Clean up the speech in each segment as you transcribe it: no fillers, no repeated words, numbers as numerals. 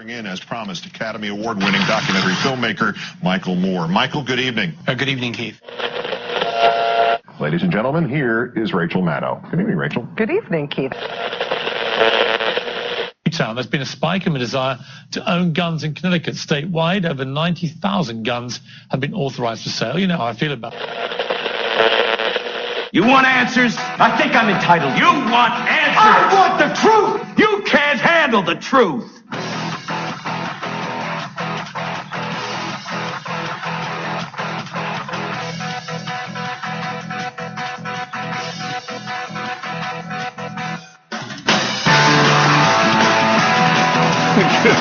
bring in, as promised, Academy Award-winning documentary filmmaker Michael Moore. Michael, good evening. Good evening, Keith. Ladies and gentlemen, here is Rachel Maddow. Good evening, Rachel. Good evening, Keith. There's been a spike in the desire to own guns in Connecticut. Statewide, over 90,000 guns have been authorized for sale. You know how I feel about it. You want answers? I think I'm entitled. You want answers? I want the truth! You can't handle the truth!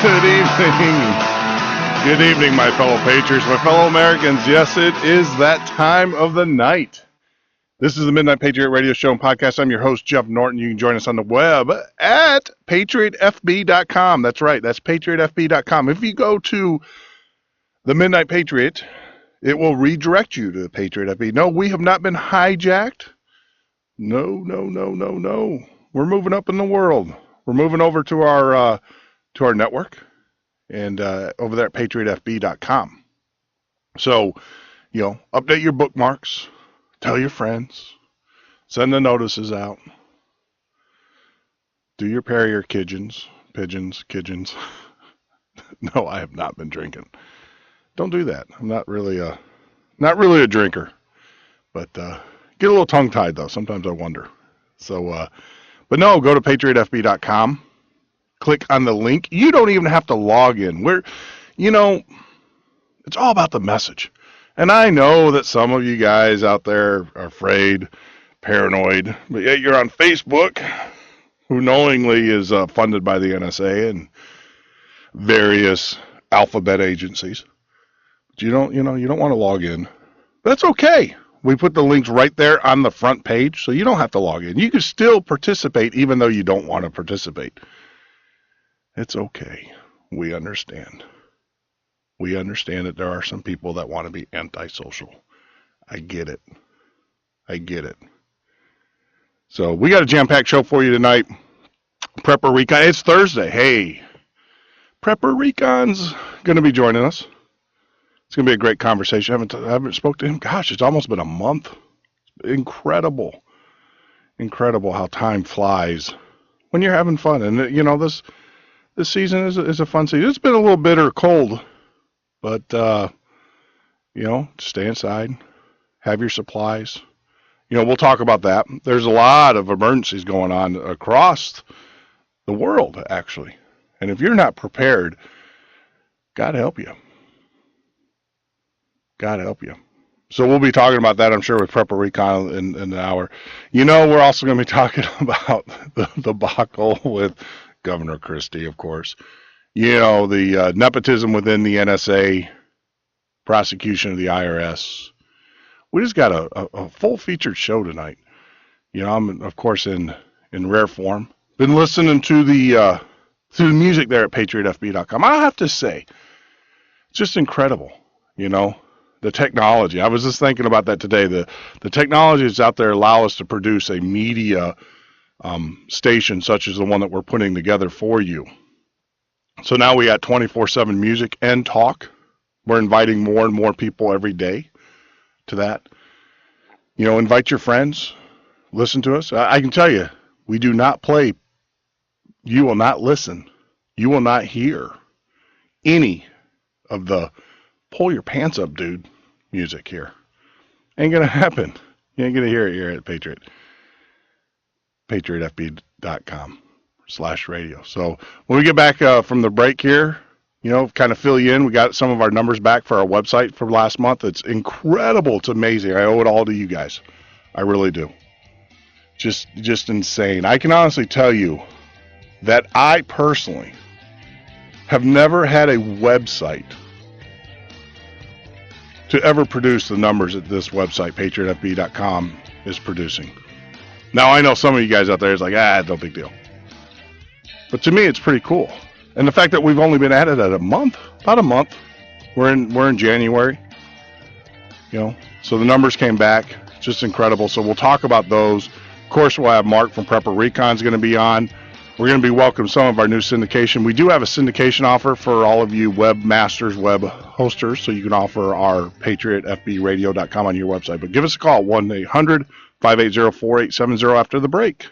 Good evening. Good evening, my fellow Patriots, my fellow Americans. Yes, it is that time of the night. This is the Midnight Patriot radio show and podcast. I'm your host, Jeff Norton. You can join us on the web at patriotfb.com. That's right. That's patriotfb.com. If you go to the Midnight Patriot, it will redirect you to the Patriot FB. No, we have not been hijacked. No. We're moving up in the world. We're moving over to our network and over there at patriotfb.com. So, update your bookmarks, tell your friends, send the notices out, do your Perrier pigeons. No, I have not been drinking. Don't do that. I'm not really a drinker, but get a little tongue-tied though. Sometimes I wonder. So, but no, go to patriotfb.com. Click on the link. You don't even have to log in. It's all about the message. And I know that some of you guys out there are afraid, paranoid, but yet you're on Facebook, who knowingly is funded by the NSA and various alphabet agencies. But you don't want to log in. That's okay. We put the links right there on the front page, so you don't have to log in. You can still participate even though you don't want to participate. It's okay. We understand. We understand that there are some people that want to be antisocial. I get it. So we got a jam-packed show for you tonight. Prepper Recon. It's Thursday. Hey, Prepper Recon's going to be joining us. It's going to be a great conversation. I haven't spoke to him. Gosh, it's almost been a month. Incredible how time flies when you're having fun. And this season is a fun season. It's been a little bitter cold, but, stay inside, have your supplies. We'll talk about that. There's a lot of emergencies going on across the world, actually. And if you're not prepared, God help you. So we'll be talking about that, I'm sure, with Prepper Recon in an hour. We're also going to be talking about the debacle with Governor Christie, of course. The nepotism within the NSA, prosecution of the IRS. We just got a full featured show tonight. I'm, of course, in rare form. Been listening to the music there at patriotfb.com. I have to say, it's just incredible, the technology. I was just thinking about that today. The technologies out there allow us to produce a media station such as the one that we're putting together for you. So now we got 24/7 music and talk. We're inviting more and more people every day to that. Invite your friends, listen to us. I can tell you, we do not play. You will not listen. You will not hear any of the pull your pants up, dude music here. Ain't gonna happen. You ain't gonna hear it here at Patriot. patriotfb.com/radio. So when we get back from the break here, kind of fill you in. We got some of our numbers back for our website for last month. It's incredible. It's amazing. I owe it all to you guys. I really do. Just insane. I can honestly tell you that I personally have never had a website to ever produce the numbers that this website, patriotfb.com, is producing. Now, I know some of you guys out there is like, no big deal. But to me, it's pretty cool. And the fact that we've only been at it about a month. We're in January. So the numbers came back. Just incredible. So we'll talk about those. Of course, we'll have Mark from Prepper Recon's going to be on. We're going to be welcoming some of our new syndication. We do have a syndication offer for all of you webmasters, web hosters, so you can offer our patriotfbradio.com on your website. But give us a call, 1-800-580-4870 after the break.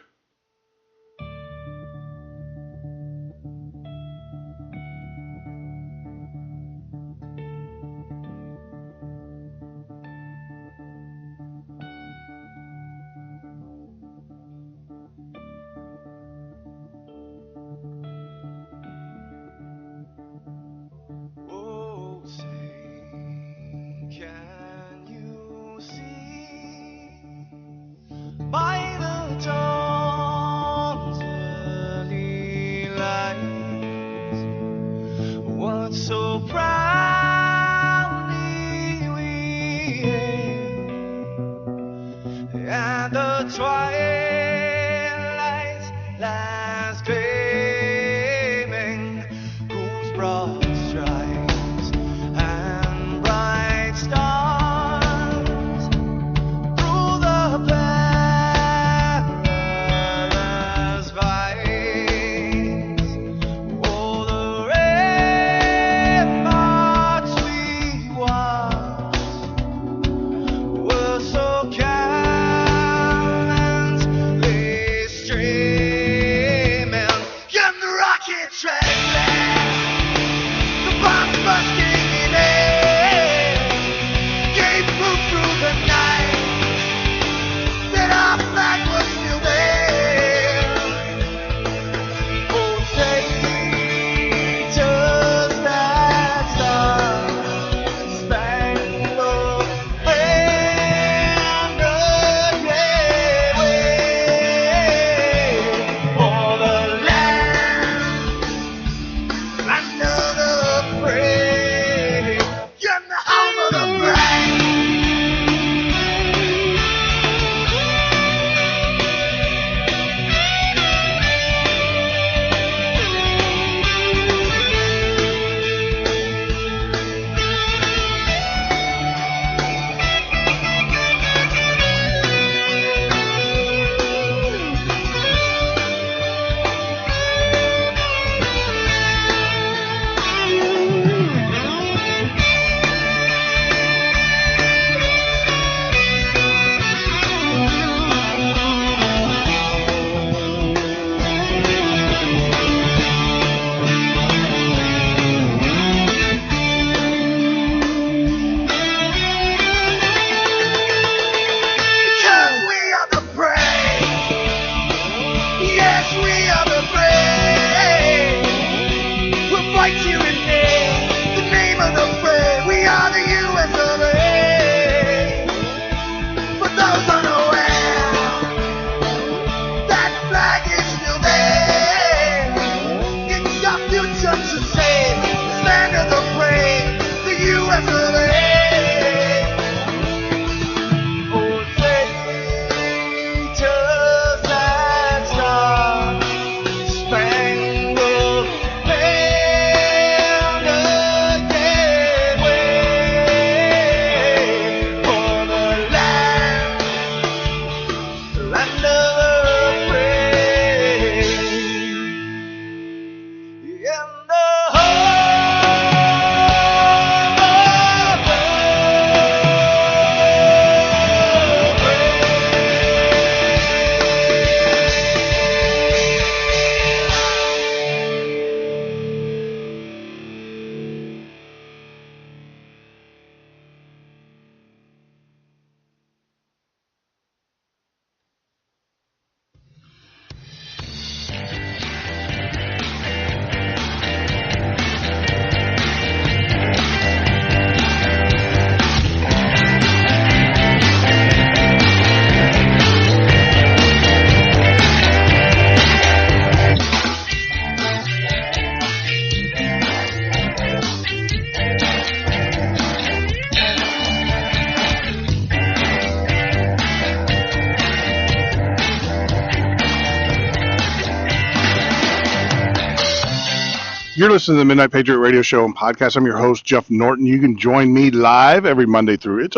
You're listening to the Midnight Patriot Radio Show and Podcast. I'm your host, Jeff Norton. You can join me live every Monday through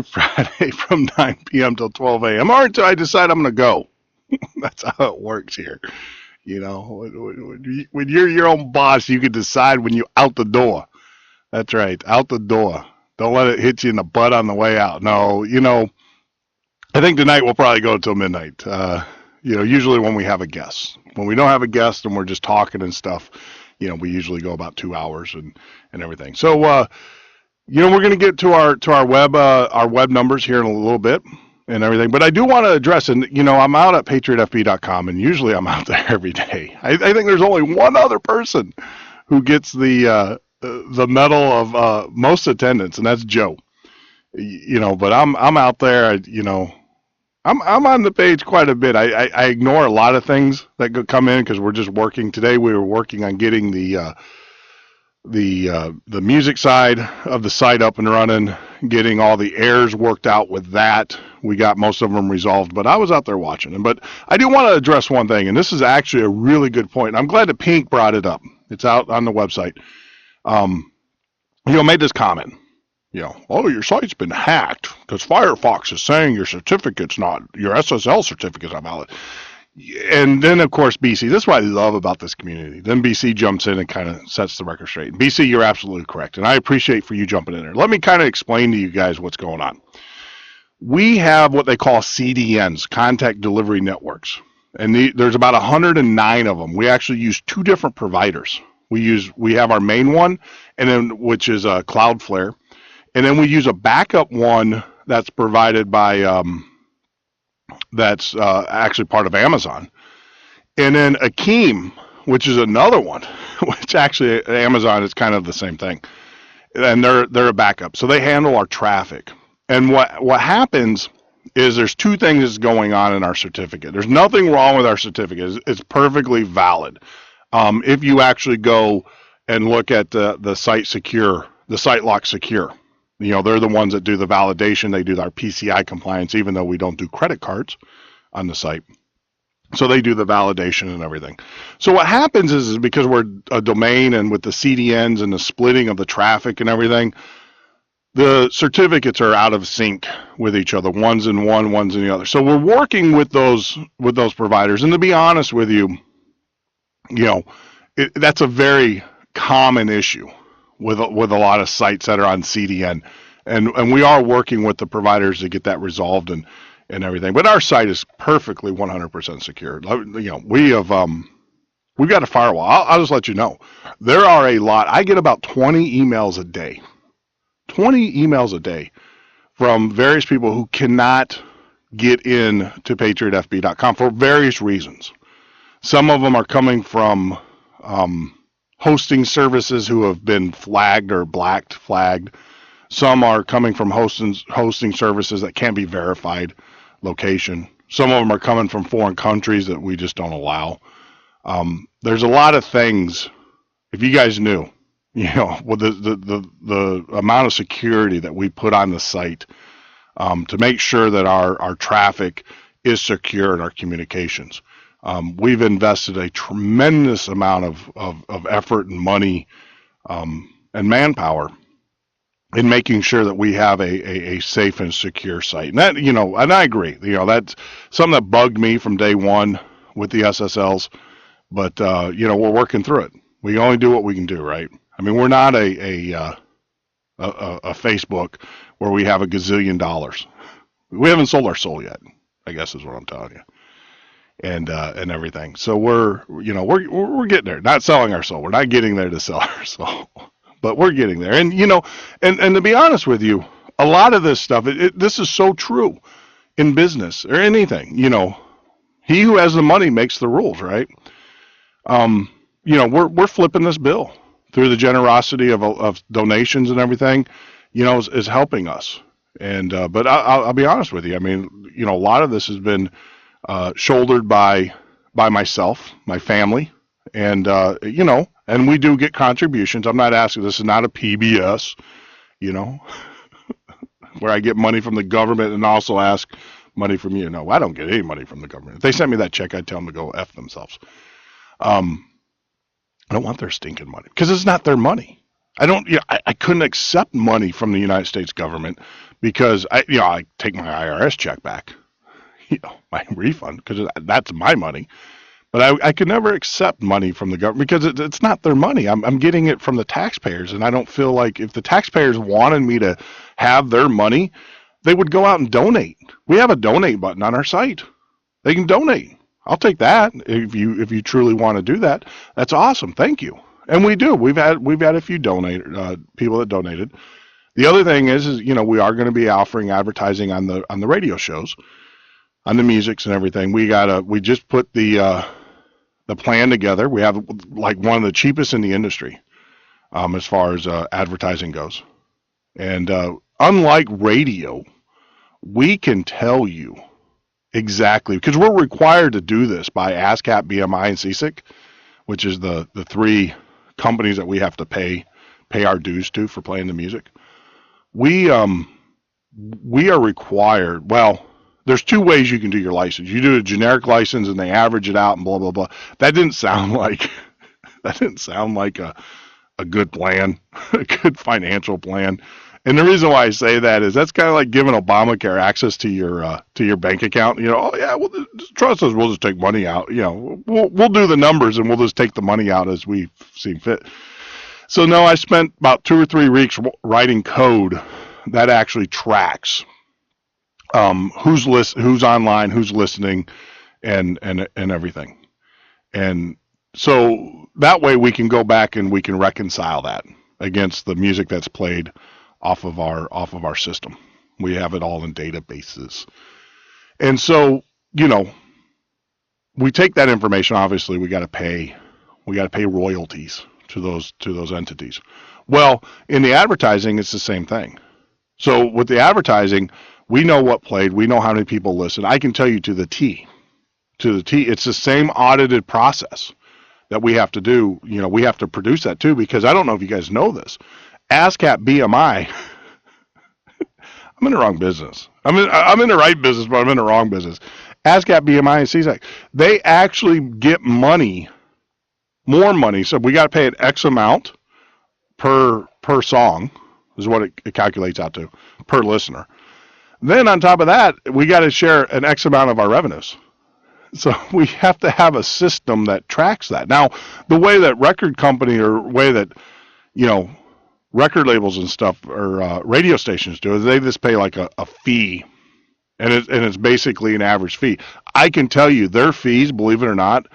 Friday from 9 p.m. till 12 a.m. or until I decide I'm going to go. That's how it works here. You know, when you're your own boss, you can decide when you out the door. That's right, out the door. Don't let it hit you in the butt on the way out. No, you know, I think tonight we'll probably go until midnight. You know, usually when we have a guest. When we don't have a guest and we're just talking and stuff, you know, we usually go about 2 hours and everything. So, you know, we're going to get to our web numbers here in a little bit and everything. But I do want to address, and you know, I'm out at patriotfb.com, and usually I'm out there every day. I think there's only one other person who gets the medal of most attendance, and that's Joe. You know, but I'm out there. You know, I'm on the page quite a bit. I ignore a lot of things that come in because we're just working. Today we were working on getting the music side of the site up and running, getting all the errors worked out with that. We got most of them resolved, but I was out there watching them. But I do want to address one thing, and this is actually a really good point. And I'm glad that Pink brought it up. It's out on the website. You know, made this comment. You know, oh, your site's been hacked because Firefox is saying your SSL certificate's not valid. And then, of course, BC. This is what I love about this community. Then BC jumps in and kind of sets the record straight. BC, you're absolutely correct, and I appreciate for you jumping in there. Let me kind of explain to you guys what's going on. We have what they call CDNs, Contact Delivery Networks, and there's about 109 of them. We actually use 2 different providers. We have our main one, and then which is Cloudflare, and then we use a backup one that's provided by. That's actually part of Amazon. And then Akeem, which is another one, which actually Amazon is kind of the same thing. And they're a backup. So they handle our traffic. And what happens is there's 2 things going on in our certificate. There's nothing wrong with our certificate. It's perfectly valid. If you actually go and look at the site secure, the site lock secure. You know, they're the ones that do the validation. They do our PCI compliance, even though we don't do credit cards on the site. So they do the validation and everything. So what happens is because we're a domain and with the CDNs and the splitting of the traffic and everything, the certificates are out of sync with each other. One's in one, one's in the other. So we're working with those providers. And to be honest with you, you know, that's a very common issue with a lot of sites that are on CDN, and we are working with the providers to get that resolved and everything. But our site is perfectly 100% secure. You know, we've got a firewall. I'll just let you know. There are a lot. I get about 20 emails a day. 20 emails a day from various people who cannot get in to patriotfb.com for various reasons. Some of them are coming from hosting services who have been flagged or flagged. Some are coming from hosting services that can't be verified location. Some of them are coming from foreign countries that we just don't allow. There's a lot of things. If you guys knew, you know, with the amount of security that we put on the site to make sure that our traffic is secure in our communications. We've invested a tremendous amount of effort and money and manpower in making sure that we have a safe and secure site. And that, you know, and I agree, you know, that's something that bugged me from day one with the SSLs, but, you know, we're working through it. We only do what we can do, right? I mean, we're not a Facebook where we have a gazillion dollars. We haven't sold our soul yet, I guess is what I'm telling you. And everything. So we're getting there. Not selling our soul. We're not getting there to sell our soul, but we're getting there. And you know, and to be honest with you, a lot of this stuff, this is so true in business or anything. You know, he who has the money makes the rules, right? You know, we're flipping this bill through the generosity of donations and everything. You know, is helping us. And but I'll be honest with you. I mean, you know, a lot of this has been shouldered by myself, my family, and you know, and we do get contributions. I'm not asking. This is not a PBS, you know, where I get money from the government and also ask money from you. No, I don't get any money from the government. If they sent me that check, I'd tell them to go F themselves. I don't want their stinking money because it's not their money. I couldn't accept money from the United States government because I take my IRS check back. my refund, because that's my money. But I could never accept money from the government because it's not their money. I'm getting it from the taxpayers, and I don't feel like if the taxpayers wanted me to have their money, they would go out and donate. We have a donate button on our site. They can donate. I'll take that if you truly want to do that. That's awesome. Thank you. And we do. We've had a few people that donated. The other thing is we are going to be offering advertising on the radio shows, on the musics and everything. We just put the plan together. We have like one of the cheapest in the industry as far as advertising goes. And unlike radio, we can tell you exactly, because we're required to do this by ASCAP, BMI, and CSIC, which is the three companies that we have to pay our dues to for playing the music. We are required, well, there's two ways you can do your license. You do a generic license and they average it out and blah, blah, blah. That didn't sound like a good plan, a good financial plan. And the reason why I say that is that's kind of like giving Obamacare access to your bank account. Oh yeah, well, trust us, we'll just take money out. We'll do the numbers and we'll just take the money out as we see fit. So no, I spent about 2 or 3 weeks writing code that actually tracks who's online, who's listening, and everything. And so that way we can go back and we can reconcile that against the music that's played off of our system. We have it all in databases. And so, we take that information, obviously we got to pay royalties to those entities. Well, in the advertising it's the same thing. So with the advertising, we know what played, we know how many people listen. I can tell you to the T. It's the same audited process that we have to do. We have to produce that too, because I don't know if you guys know this. ASCAP BMI, I'm in the wrong business. I'm in the right business, but I'm in the wrong business. ASCAP BMI and CSAC, they actually get money, more money. So we got to pay an X amount per song, is what it calculates out to, per listener. Then on top of that, we got to share an X amount of our revenues. So we have to have a system that tracks that. Now, the way that record company or way that, record labels and stuff or radio stations do is they just pay like a fee, and it's basically an average fee. I can tell you their fees, believe it or not,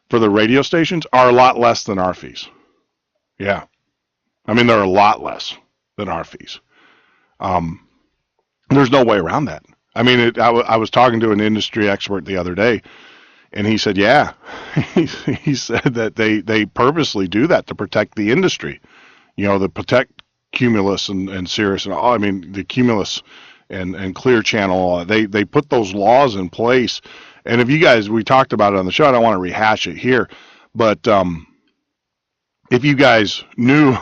for the radio stations are a lot less than our fees. Yeah. I mean, they're a lot less than our fees. There's no way around that. I mean, I was talking to an industry expert the other day, and he said, yeah, he said that they purposely do that to protect the industry, to protect Cumulus and Sirius and all. I mean, the Cumulus and Clear Channel, they put those laws in place. And if you guys, we talked about it on the show, I don't want to rehash it here, but if you guys knew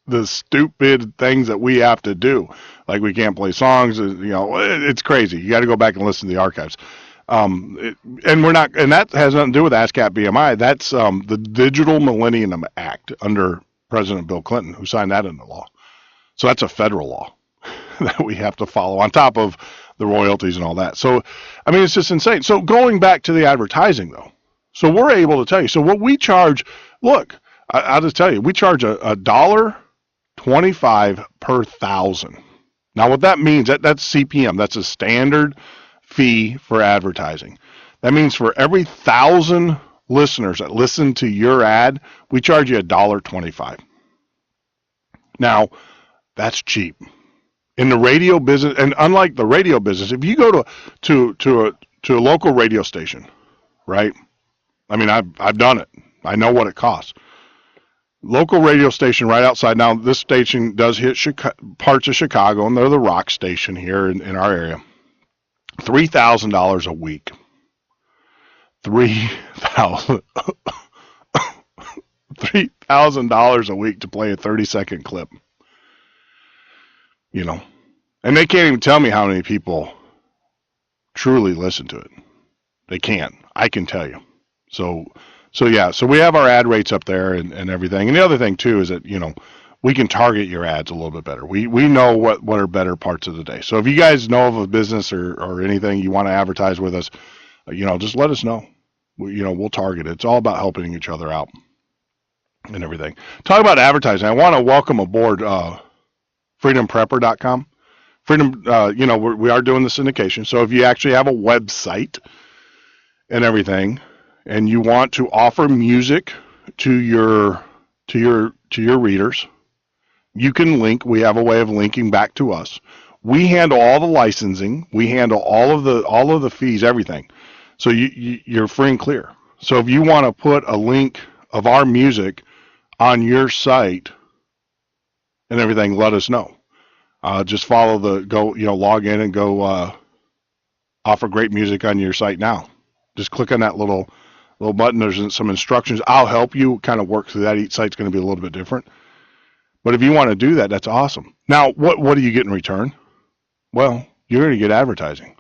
the stupid things that we have to do, like we can't play songs, it's crazy. You got to go back and listen to the archives. And that has nothing to do with ASCAP BMI. That's the Digital Millennium Act under President Bill Clinton, who signed that into law. So that's a federal law that we have to follow on top of the royalties and all that. So, I mean, it's just insane. So going back to the advertising though, so we're able to tell you, so what we charge, look, I'll just tell you, we charge $1.25 per 1,000. Now what that means, that's CPM, that's a standard fee for advertising. That means for every 1,000 listeners that listen to your ad, we charge you $1.25. Now, that's cheap. In the radio business, and unlike the radio business, if you go to a local radio station, right? I mean, I've done it. I know what it costs. Local radio station right outside. Now, this station does hit parts of Chicago, and they're the rock station here in our area. $3,000 a week. $3,000 a week to play a 30-second clip. And they can't even tell me how many people truly listen to it. They can't. I can tell you. So yeah, so we have our ad rates up there and everything. And the other thing too is that, we can target your ads a little bit better. We know what are better parts of the day. So if you guys know of a business or anything you want to advertise with us, just let us know. We'll target it. It's all about helping each other out and everything. Talk about advertising. I want to welcome aboard freedomprepper.com. Freedom, we are doing the syndication. So if you actually have a website and everything, and you want to offer music to your readers, you can link. We have a way of linking back to us. We handle all the licensing. We handle all of the fees, everything. So you're free and clear. So if you want to put a link of our music on your site and everything, let us know. Just follow log in and go offer great music on your site now. Just click on that little button. There's some instructions. I'll help you kind of work through that. Each site's going to be a little bit different. But if you want to do that, that's awesome. Now, what do you get in return? Well, you're going to get advertising.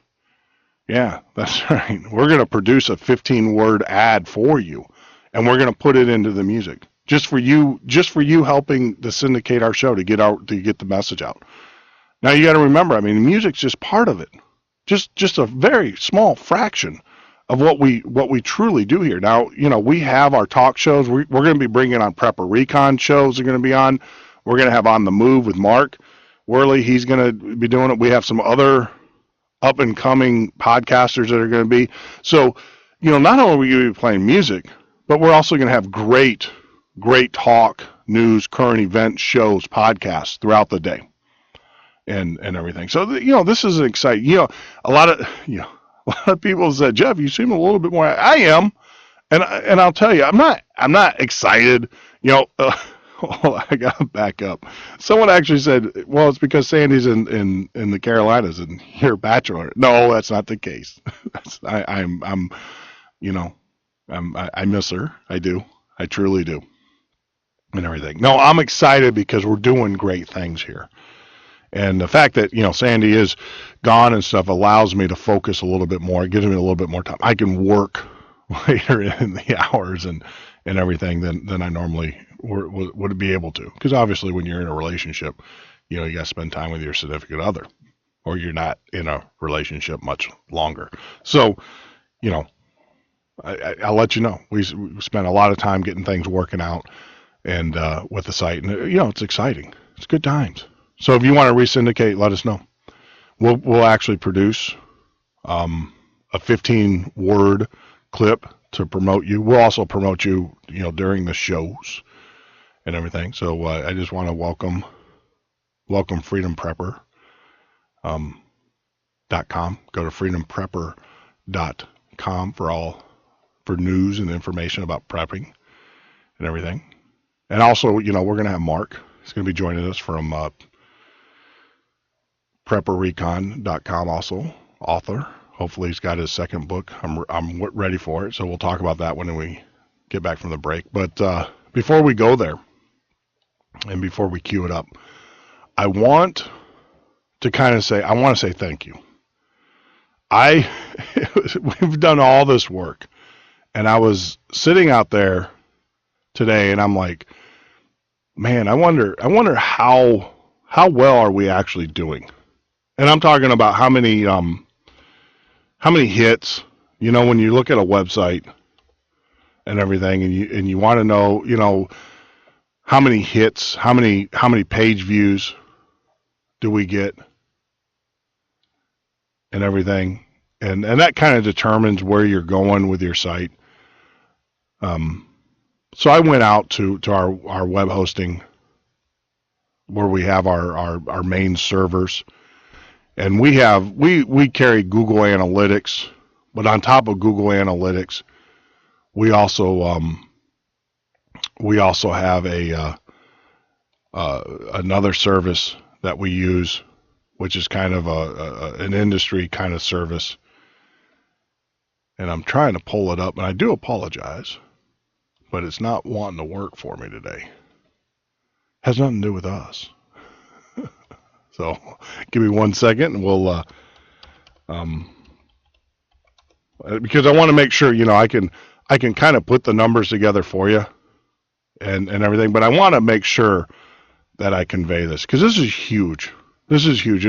Yeah, that's right. We're going to produce a 15-word ad for you, and we're going to put it into the music just for you helping to syndicate our show to get the message out. Now you got to remember, music's just part of it, just a very small fraction of what we truly do here. Now, we have our talk shows. We're going to be bringing on Prepper Recon shows. Are going to be on. We're going to have On the Move with Mark Worley. He's going to be doing it. We have some other up and coming podcasters that are going to be. So, not only are we going to be playing music, but we're also going to have great talk, news, current event shows, podcasts throughout the day, and everything. So, this is exciting. A lot of people said, Jeff, you seem a little bit more. I am, and I'll tell you, I'm not excited. I gotta back up. Someone actually said, well, it's because Sandy's in the Carolinas and you're a bachelor. No, that's not the case. I miss her. I do. I truly do. And everything. No, I'm excited because we're doing great things here. And the fact that, Sandy is gone and stuff allows me to focus a little bit more. It gives me a little bit more time. I can work later in the hours and everything than I normally would be able to. Because obviously when you're in a relationship, you got to spend time with your significant other, or you're not in a relationship much longer. So, I'll let you know. We spent a lot of time getting things working out and with the site. And, it's exciting. It's good times. So if you want to re-syndicate, let us know. We'll actually produce a 15-word clip to promote you. We'll also promote you, during the shows and everything. So I just want to welcome freedomprepper.com. Go to freedomprepper.com for news and information about prepping and everything. And also, we're going to have Mark. He's going to be joining us from prepperrecon.com, also author. Hopefully he's got his second book. I'm ready for it. So we'll talk about that when we get back from the break. But before we go there and before we cue it up, I want to say thank you. We've done all this work, and I was sitting out there today and I'm like, man, I wonder how well are we actually doing? And I'm talking about how many hits, when you look at a website and everything, and you want to know, how many hits, how many page views do we get and everything. And that kind of determines where you're going with your site. So I went out to our web hosting where we have our main servers. And we carry Google Analytics, but on top of Google Analytics, we also have another service that we use, which is kind of an industry kind of service. And I'm trying to pull it up, and I do apologize, but it's not wanting to work for me today. Has nothing to do with us. So give me 1 second and we'll, because I want to make sure, I can kind of put the numbers together for you and everything, but I want to make sure that I convey this, because this is huge. This is huge.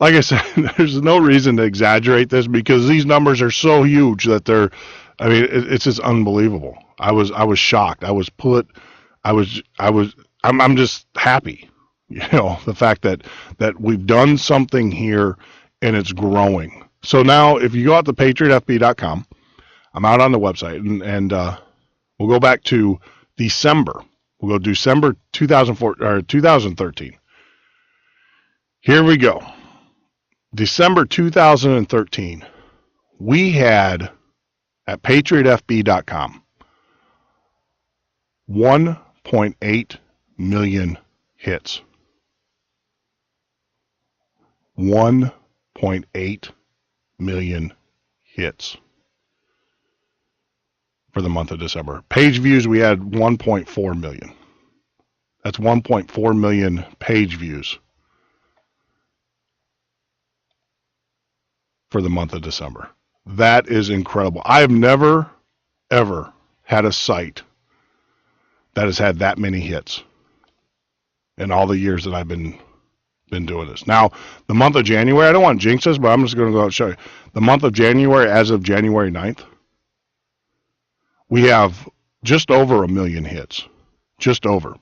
Like I said, there's no reason to exaggerate this, because these numbers are so huge that it's just unbelievable. I was shocked. I'm just happy. The fact that we've done something here and it's growing. So now if you go out to patriotfb.com, I'm out on the website, and we'll go back to December. We'll go December 2013. Here we go. December 2013. We had at patriotfb.com 1.8 million hits. 1.8 million hits for the month of December. Page views, we had 1.4 million. That's 1.4 million page views for the month of December. That is incredible. I have never, ever had a site that has had that many hits in all the years that I've been doing this. Now, the month of January, I don't want to jinx this, but I'm just going to go out and show you. The month of January, as of January 9th, we have just over 1 million hits. Just over.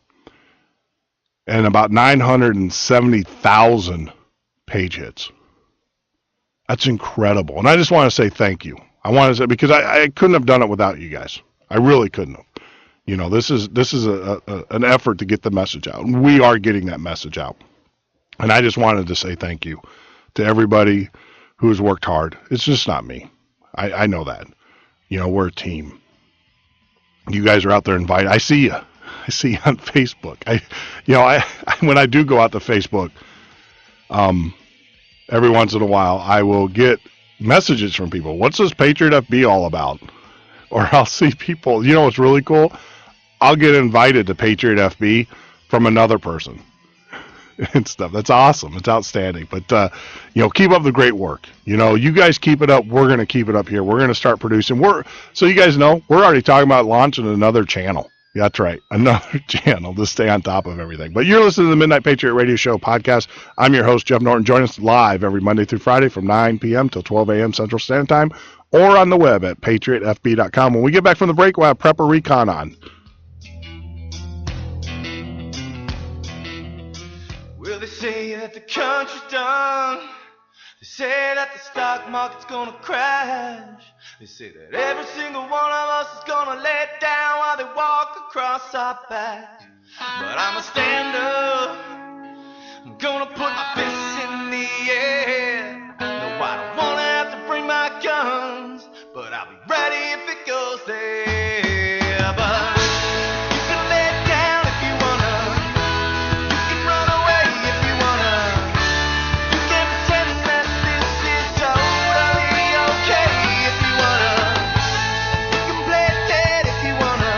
And about 970,000 page hits. That's incredible. And I just want to say thank you. I want to say, because I couldn't have done it without you guys. I really couldn't have. This is an effort to get the message out. And we are getting that message out. And I just wanted to say thank you to everybody who has worked hard. It's just not me. I know that. We're a team. You guys are out there invited. I see you. I see you on Facebook. When I do go out to Facebook, every once in a while, I will get messages from people. What's this Patriot FB all about? Or I'll see people. What's really cool? I'll get invited to Patriot FB from another person and stuff. That's awesome. It's outstanding. But, keep up the great work. You guys keep it up. We're going to keep it up here. We're going to start producing. So you guys know, we're already talking about launching another channel. Yeah, that's right. Another channel to stay on top of everything. But you're listening to the Midnight Patriot Radio Show podcast. I'm your host, Jeff Norton. Join us live every Monday through Friday from 9 p.m. till 12 a.m. Central Standard Time, or on the web at patriotfb.com. When we get back from the break, we'll have Prepper Recon on. Well, they say that the country's done. They say that the stock market's gonna crash. They say that every single one of us is gonna let down while they walk across our back. But I'ma stand up. I'm gonna put my fists in the air. No, I don't wanna have to bring my guns, but I'll be ready if it goes there. But you can let down if you wanna. You can run away if you wanna. You can pretend that this is totally okay if you wanna. You can play dead if you wanna.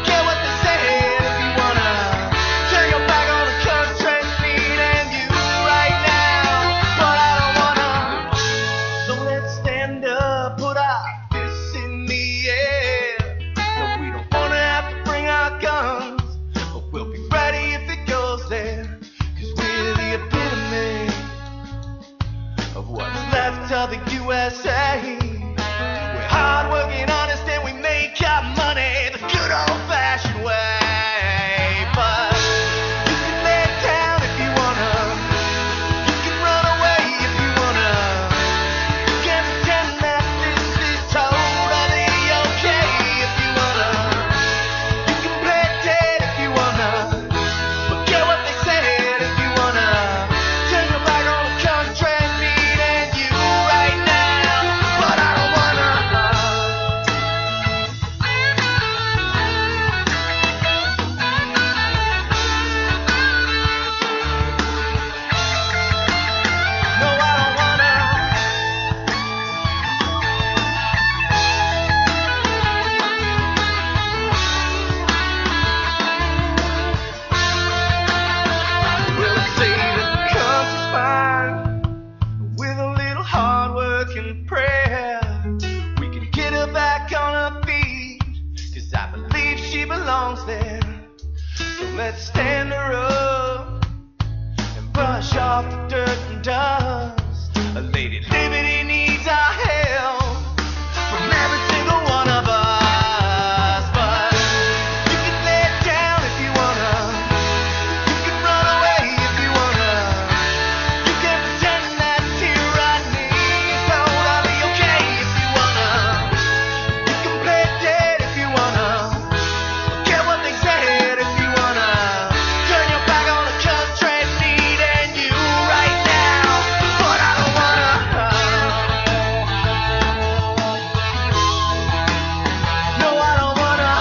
Get what they said if you wanna. Turn your back on the country, me and you right now. But I don't wanna. So let's stand up, put our fists in the air. No, we don't wanna have to bring our guns, but we'll be ready if it goes there. 'Cause we're the epitome of what's left of the USA. We're hardworking, honest, and we make our money the good old-fashioned way. But you can lay down if you wanna. You can run away if you wanna. You can pretend that this is totally okay if you wanna. You can play dead if you wanna. But get what they said if you wanna. Turn your back on the country, me and you right now. But I don't wanna. No, I don't wanna. Well, they say that the country's fine with a little hard work and prayer. We can get her back on her feet, 'cause I believe she belongs there. So let's stand her up. brush off the dirt and dust. A lady liberty needs our help from every single one of us. But you can lay it down if you wanna. You can run away if you wanna. You can pretend that tyranny is totally okay if you wanna. You can play dead if you wanna. Don't care what they said if you wanna. Turn your back on the country needing you right now. But I don't wanna. No, I don't wanna.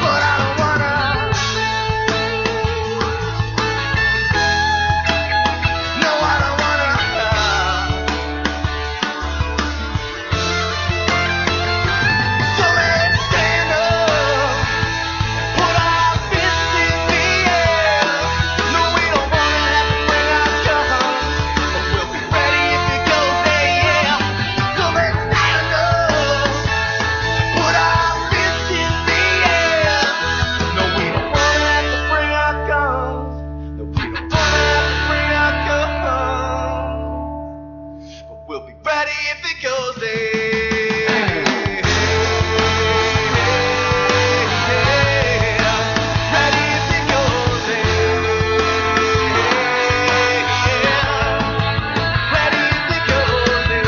But I don't wanna. No, I don't wanna. So let's stand up and put our fists in the air. No, we don't wanna have to bring our guns, but we'll be ready if it goes there, yeah. So let's stand up and put our fists in the air. No, we don't wanna have to bring our guns. No, we don't wanna have to bring our guns, but we'll be ready if it goes there. Ready if it goes there. Ready if it goes there.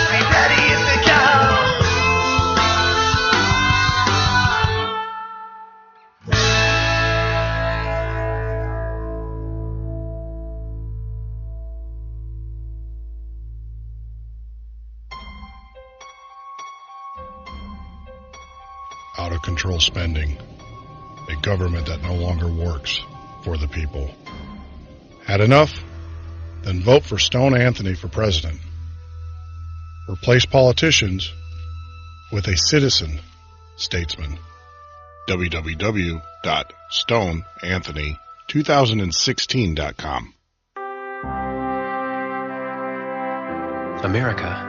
Be ready if it goes. Out of control spending, a government that no longer works for the people. Had enough? Then vote for Stone Anthony for president. Replace politicians with a citizen statesman. www.stoneanthony2016.com. America,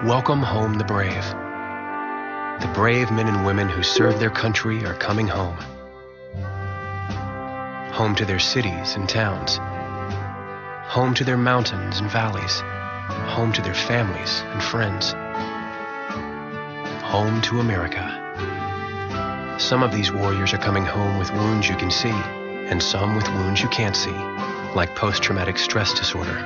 welcome home the brave. The brave men and women who serve their country are coming home. Home to their cities and towns. Home to their mountains and valleys. Home to their families and friends. Home to America. Some of these warriors are coming home with wounds you can see, and some with wounds you can't see, like post-traumatic stress disorder.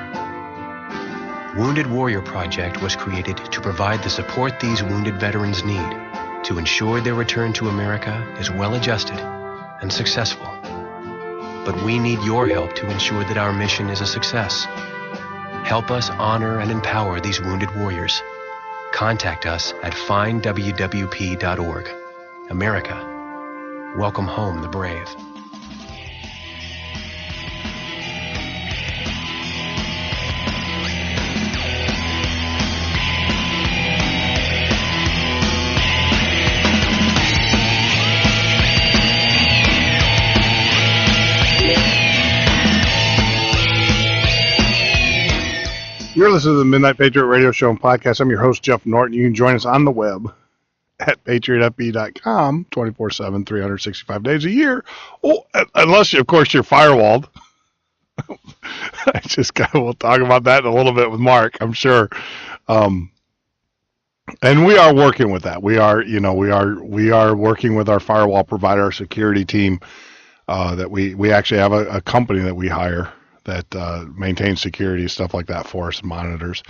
Wounded Warrior Project was created to provide the support these wounded veterans need to ensure their return to America is well-adjusted and successful. But we need your help to ensure that our mission is a success. Help us honor and empower these wounded warriors. Contact us at findwwp.org. America, welcome home the brave. You're listening to the Midnight Patriot radio show and podcast. I'm your host, Jeff Norton. You can join us on the web at patriotfb.com 24/7, 365 days a year. Oh, unless, of course, you're firewalled. We'll talk about that in a little bit with Mark, I'm sure. And we are working with that. We are working with our firewall provider, our security team, that we actually have a company that we hire that maintains security, stuff like that for us, monitors.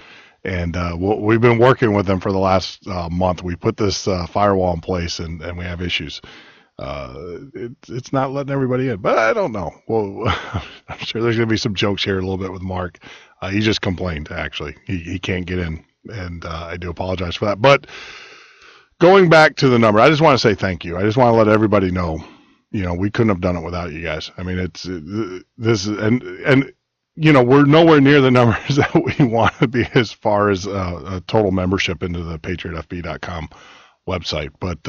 And we've been working with them for the last month. We put this firewall in place, and we have issues. It's not letting everybody in, but I don't know. Well, I'm sure there's going to be some jokes here a little bit with Mark. He just complained, actually. He can't get in, and I do apologize for that. But going back to the number, I just want to say thank you. I just want to let everybody know, we couldn't have done it without you guys. I mean, we're nowhere near the numbers that we want to be as far as a total membership into the patriotfb.com website. But,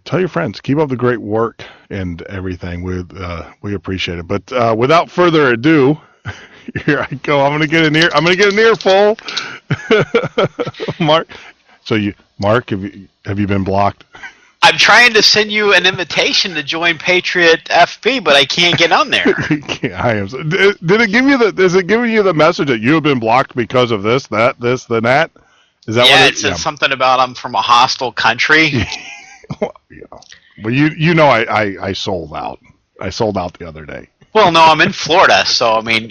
tell your friends, keep up the great work and everything. We appreciate it. But without further ado, here I go. I'm going to get an earful. Mark, So Mark, have you been blocked? I'm trying to send you an invitation to join Patriot FB, but I can't get on there. I am. Did it give you is it giving you the message that you have been blocked because of this, that? Is that what it said something about I'm from a hostile country. Well, I sold out. I sold out the other day. Well, no, I'm in Florida, so I mean,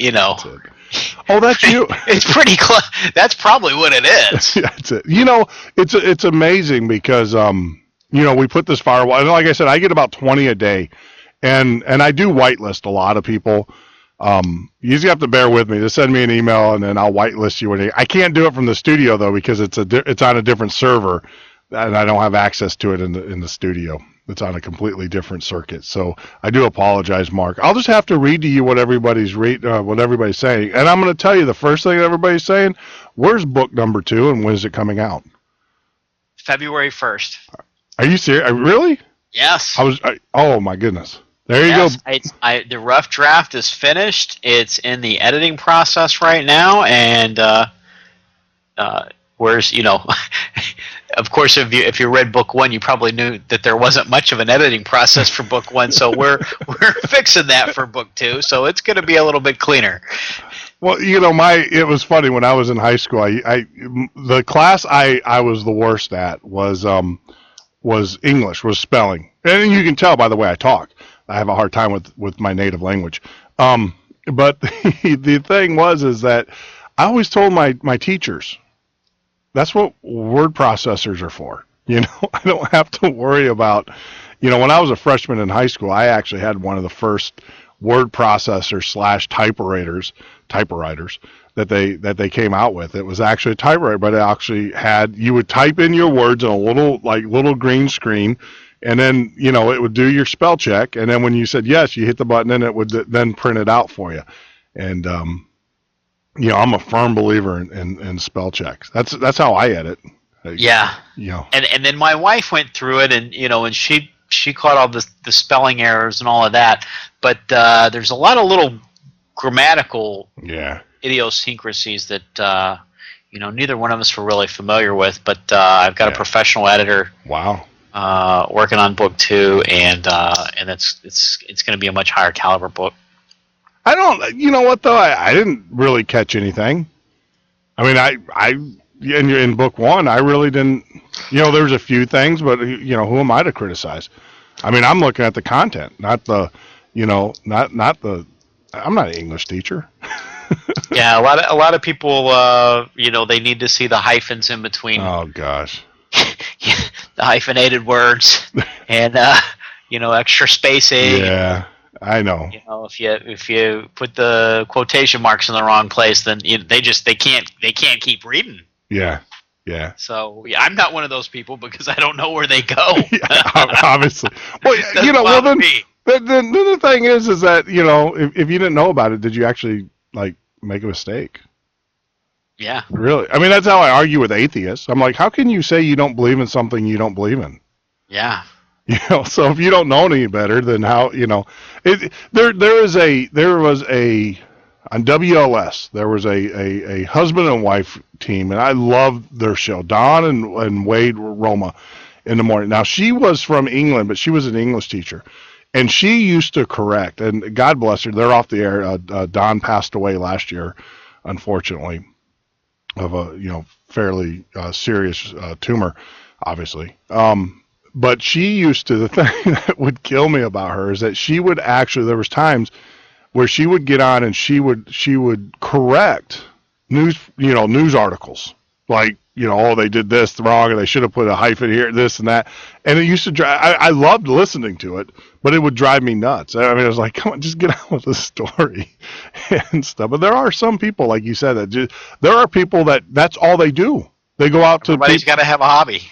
Oh, that's you. It's pretty close. That's probably what it is. That's it. It's amazing because we put this firewall, and like I said, I get about 20 a day, and I do whitelist a lot of people. You just have to bear with me. Just send me an email, and then I'll whitelist you. I can't do it from the studio though because it's on a different server, and I don't have access to it in the studio. It's on a completely different circuit. So I do apologize, Mark. I'll just have to read to you what everybody's saying, and I'm going to tell you the first thing everybody's saying. Where's book number 2, and when is it coming out? February 1st. Are you serious? Really? Yes. Oh my goodness. There you go. The rough draft is finished. It's in the editing process right now, and of course, if you read book 1, you probably knew that there wasn't much of an editing process for book 1. So we're fixing that for book 2. So it's going to be a little bit cleaner. Well, it was funny when I was in high school. The class I was the worst at was English, was spelling, and you can tell by the way I talk. I have a hard time with my native language. But the thing is that I always told my teachers, that's what word processors are for. I don't have to worry about, when I was a freshman in high school, I actually had one of the first word processors / typewriters that they came out with. It was actually a typewriter, but it actually you would type in your words on a little green screen, and then, it would do your spell check. And then when you said yes, you hit the button and it would then print it out for you. And, I'm a firm believer in spell checks. That's how I edit. Yeah. And then my wife went through it, and and she caught all the spelling errors and all of that. But there's a lot of little grammatical idiosyncrasies that neither one of us were really familiar with. But I've got a professional editor. Wow. Working on book 2, and it's going to be a much higher caliber book. I don't. You know what though? I didn't really catch anything. I mean, in book 1, I really didn't. There was a few things, but who am I to criticize? I mean, I'm looking at the content, not the. Not the. I'm not an English teacher. Yeah, a lot of people. They need to see the hyphens in between. Oh gosh. The hyphenated words and extra spacing. Yeah. I know. If you put the quotation marks in the wrong place, then they can't keep reading. Yeah. So I'm not one of those people because I don't know where they go. Obviously. Well, then the thing is that if you didn't know about it, did you actually make a mistake? Yeah. Really? I mean, that's how I argue with atheists. I'm like, how can you say you don't believe in something you don't believe in? Yeah. So if you don't know any better, then how, there was on WLS, there was a husband and wife team, and I loved their show, Don and Wade Roma in the morning. Now, she was from England, but she was an English teacher, and she used to correct, and God bless her, they're off the air. Don passed away last year, unfortunately, of a, fairly serious tumor, obviously. But she used to, the thing that would kill me about her is that she would actually, there was times where she would get on and she would correct news articles. Like, they did this wrong and they should have put a hyphen here, this and that. And it used to drive, I loved listening to it, but it would drive me nuts. I mean, I was like, come on, just get on with the story and stuff. But there are some people, like you said, there are people that's all they do. They go out to. Everybody's got to have a hobby.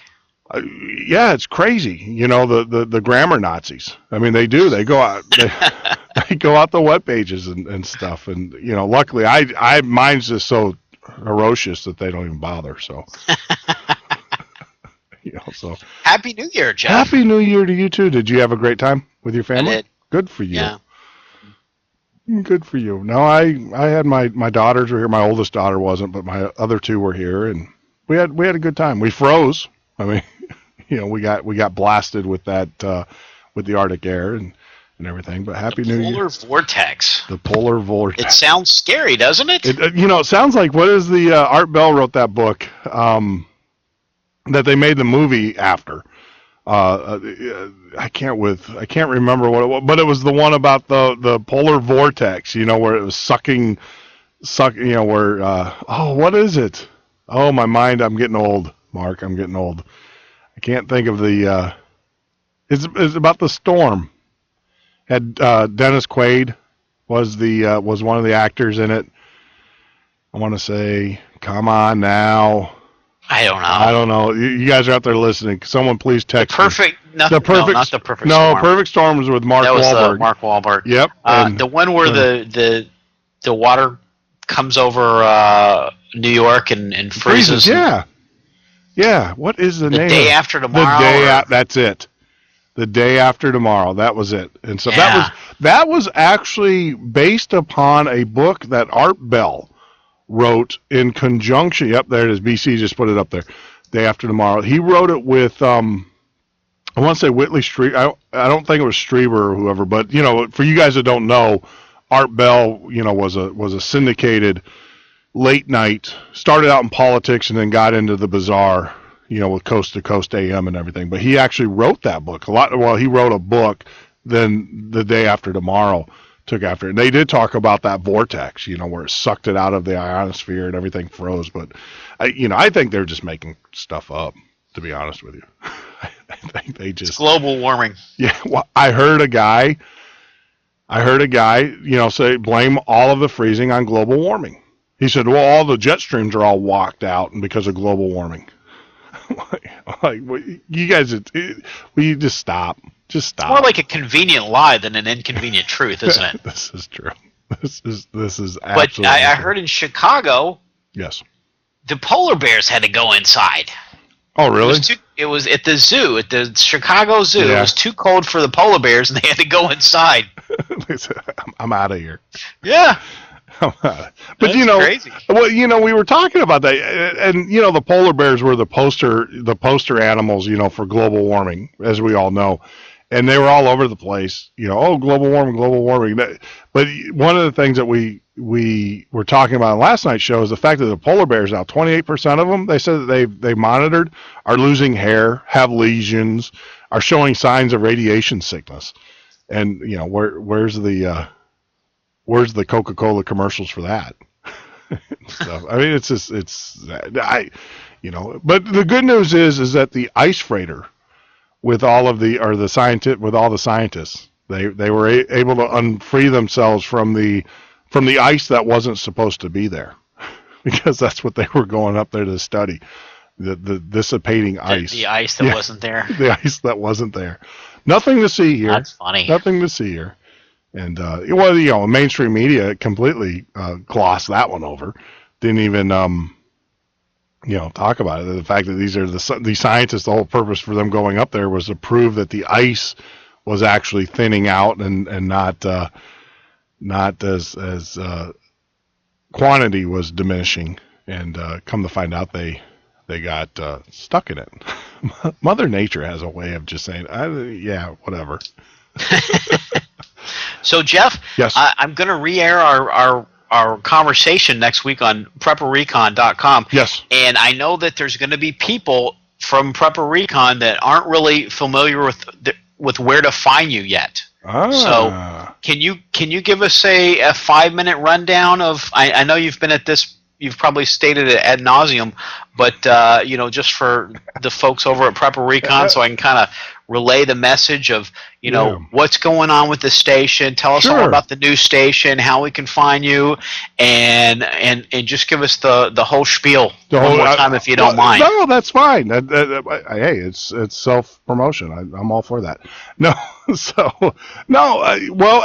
Yeah, it's crazy. The grammar Nazis. I mean, they do. They go out. They go out the web pages and stuff. And luckily, I mine's just so ferocious that they don't even bother. So, so Happy New Year, Jeff. Happy New Year to you too. Did you have a great time with your family? I did. Good for you. Yeah. Good for you. No, I had my daughters were here. My oldest daughter wasn't, but my other two were here, and we had a good time. We froze. I mean, we got blasted with that with the Arctic air and everything. But Happy New Year. Polar vortex. The polar vortex. It sounds scary, doesn't it? It sounds like, what is the Art Bell wrote that book that they made the movie after. I can't remember what it was, but it was the one about the polar vortex, where it was sucking, where, what is it? Oh, my mind, I'm getting old, Mark, I'm getting old. I can't think of it's about the storm. Had, Dennis Quaid was one of the actors in it. I want to say, come on now. I don't know. You guys are out there listening. Someone please text me. Not the Perfect Storm. No, Perfect Storm was with Mark Wahlberg. That was Mark Wahlberg. Yep. The one where the water comes over New York and freezes. Yeah. Yeah. What is the name? The Day After Tomorrow. That's it. The Day After Tomorrow. That was it. And so that was actually based upon a book that Art Bell wrote in conjunction. Yep, there it is. BC just put it up there. Day After Tomorrow. He wrote it with I want to say Whitley Strieber. I don't think it was Strieber or whoever, but for you guys that don't know, Art Bell, was a syndicated late night. Started out in politics and then got into the bizarre, with Coast to Coast AM and everything. But he actually wrote that book. He wrote a book. Then The Day After Tomorrow took after it. And they did talk about that vortex, where it sucked it out of the ionosphere and everything froze. But, I think they're just making stuff up, to be honest with you. I think they just... It's global warming. Yeah, well, I heard a guy, say blame all of the freezing on global warming. He said, well, all the jet streams are all walked out and because of global warming. You guys, will you just stop? Just stop. It's more like a convenient lie than an inconvenient truth, isn't it? This is true. This is absolutely. But I heard in Chicago. Yes. The polar bears had to go inside. Oh, really? It was at the zoo, at the Chicago Zoo. Yeah. It was too cold for the polar bears, and they had to go inside. I'm out of here. Yeah. But That's crazy. Well, we were talking about that, and the polar bears were the poster animals, for global warming, as we all know, and they were all over the place. Global warming. But one of the things that we were talking about in last night's show is the fact that the polar bears now, 28% of them, they said that they monitored, are losing hair, have lesions, are showing signs of radiation sickness, and where's the Coca-Cola commercials for that? So, I mean, but the good news is that the ice freighter with all the scientists, they were able to unfree themselves from the ice that wasn't supposed to be there, because that's what they were going up there to study, the dissipating ice. The ice that wasn't there. The ice that wasn't there. Nothing to see here. That's funny. Nothing to see here. And, mainstream media completely glossed that one over. Didn't even, talk about it. The fact that these are the scientists, the whole purpose for them going up there was to prove that the ice was actually thinning out and not as quantity was diminishing. And come to find out they got stuck in it. Mother Nature has a way of just saying, whatever. So, Jeff, yes. I'm going to re-air our conversation next week on PrepperRecon.com. Yes. And I know that there's going to be people from Prepper Recon that aren't really familiar with where to find you yet. So can you give us a 5-minute rundown of? I know you've been at this. You've probably stated it ad nauseum, but just for the folks over at Prepper Recon, so I can kind of relay the message of what's going on with the station. Tell us all about the new station, how we can find you, and just give us the whole spiel one more time if you don't mind. No, that's fine. Hey, it's self promotion. I'm all for that. Well,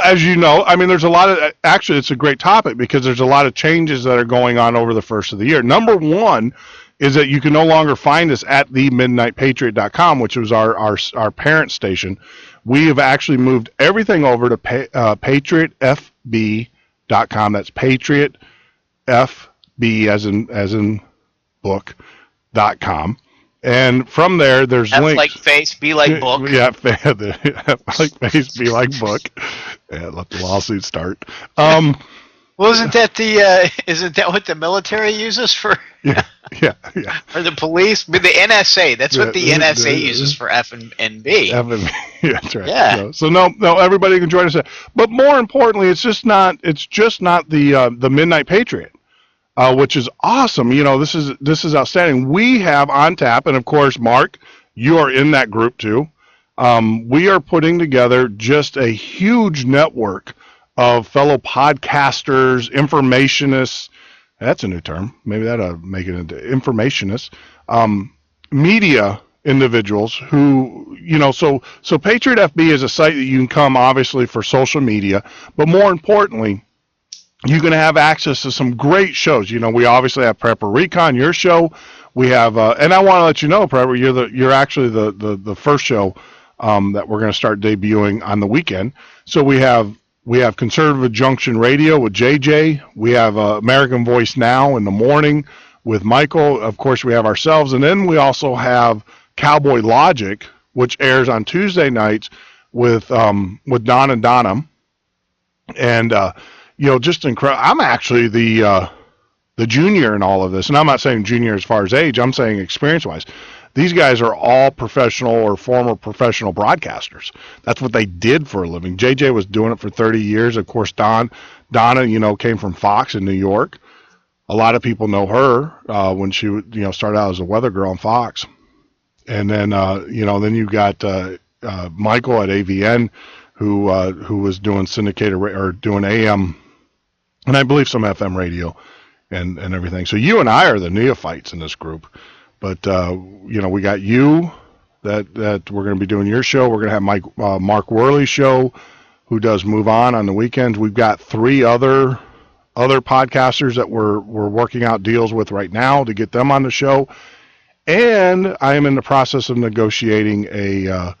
as you know, I mean, there's a lot of actually. It's a great topic because there's a lot of changes that are going on over the first of the year. Number one is that you can no longer find us at themidnightpatriot.com, which was our parent station. We have actually moved everything over to patriotfb.com. That's Patriot FB as in book patriotfb.com. And from there, there's F links. like face, B like book. Yeah, F like face, B like book. Yeah, let the lawsuit start. Well, isn't that what the military uses for? Yeah. Or the police? The NSA. That's what the NSA uses for F and B. F and B. Yeah, that's right. Yeah. So no, everybody can join us. But more importantly, it's just not the Midnight Patriot, which is awesome. This is outstanding. We have on tap, and of course, Mark, you are in that group too. We are putting together just a huge network of fellow podcasters, informationists. That's a new term. Maybe that'll make it into informationists, media individuals who, so Patriot FB is a site that you can come obviously for social media, but more importantly, you can have access to some great shows. We obviously have Prepper Recon, your show. We have, and I want to let you know, Prepper, you're actually the first show that we're going to start debuting on the weekend. So we have Conservative Junction Radio with JJ. We have American Voice Now in the morning with Michael. Of course, we have ourselves. And then we also have Cowboy Logic, which airs on Tuesday nights with Don and Donna. And, just incredible. I'm actually the junior in all of this. And I'm not saying junior as far as age. I'm saying experience-wise. These guys are all professional or former professional broadcasters. That's what they did for a living. JJ was doing it for 30 years. Of course, Donna, came from Fox in New York. A lot of people know her when she, started out as a weather girl on Fox. And then, then you got Michael at AVN, who was doing syndicated or doing AM, and I believe some FM radio, and everything. So you and I are the neophytes in this group. But, we got you that we're going to be doing your show. We're going to have Mark Worley's show, who does Move On the weekends. We've got 3 other podcasters that we're working out deals with right now to get them on the show. And I am in the process of negotiating a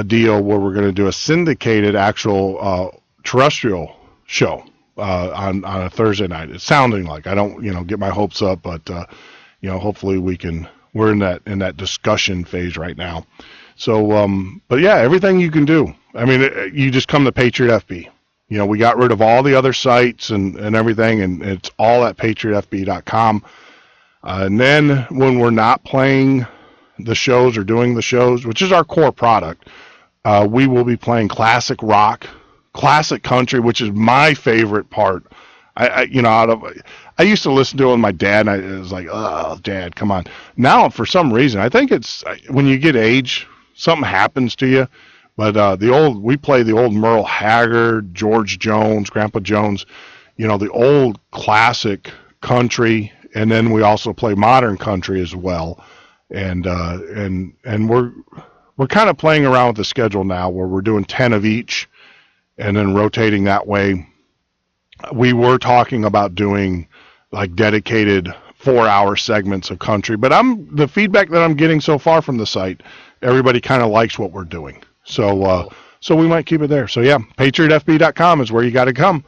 deal where we're going to do a syndicated actual terrestrial show on a Thursday night. It's sounding like, I don't, get my hopes up, but hopefully we're in that discussion phase right now. So, but yeah, everything you can do. I mean, you just come to Patriot FB. We got rid of all the other sites and everything, and it's all at patriotfb.com. And then when we're not playing the shows or doing the shows, which is our core product, we will be playing classic rock, classic country, which is my favorite part. I used to listen to it with my dad, and I was like, oh, Dad, come on. Now, for some reason, I think it's when you get age, something happens to you. But we play the old Merle Haggard, George Jones, Grandpa Jones, the old classic country, and then we also play modern country as well. And we're kind of playing around with the schedule now, where we're doing 10 of each, and then rotating that way. We were talking about doing like dedicated 4-hour segments of country, but the feedback that I'm getting so far from the site, everybody kind of likes what we're doing. So we might keep it there. So yeah, patriotfb.com is where you got to come.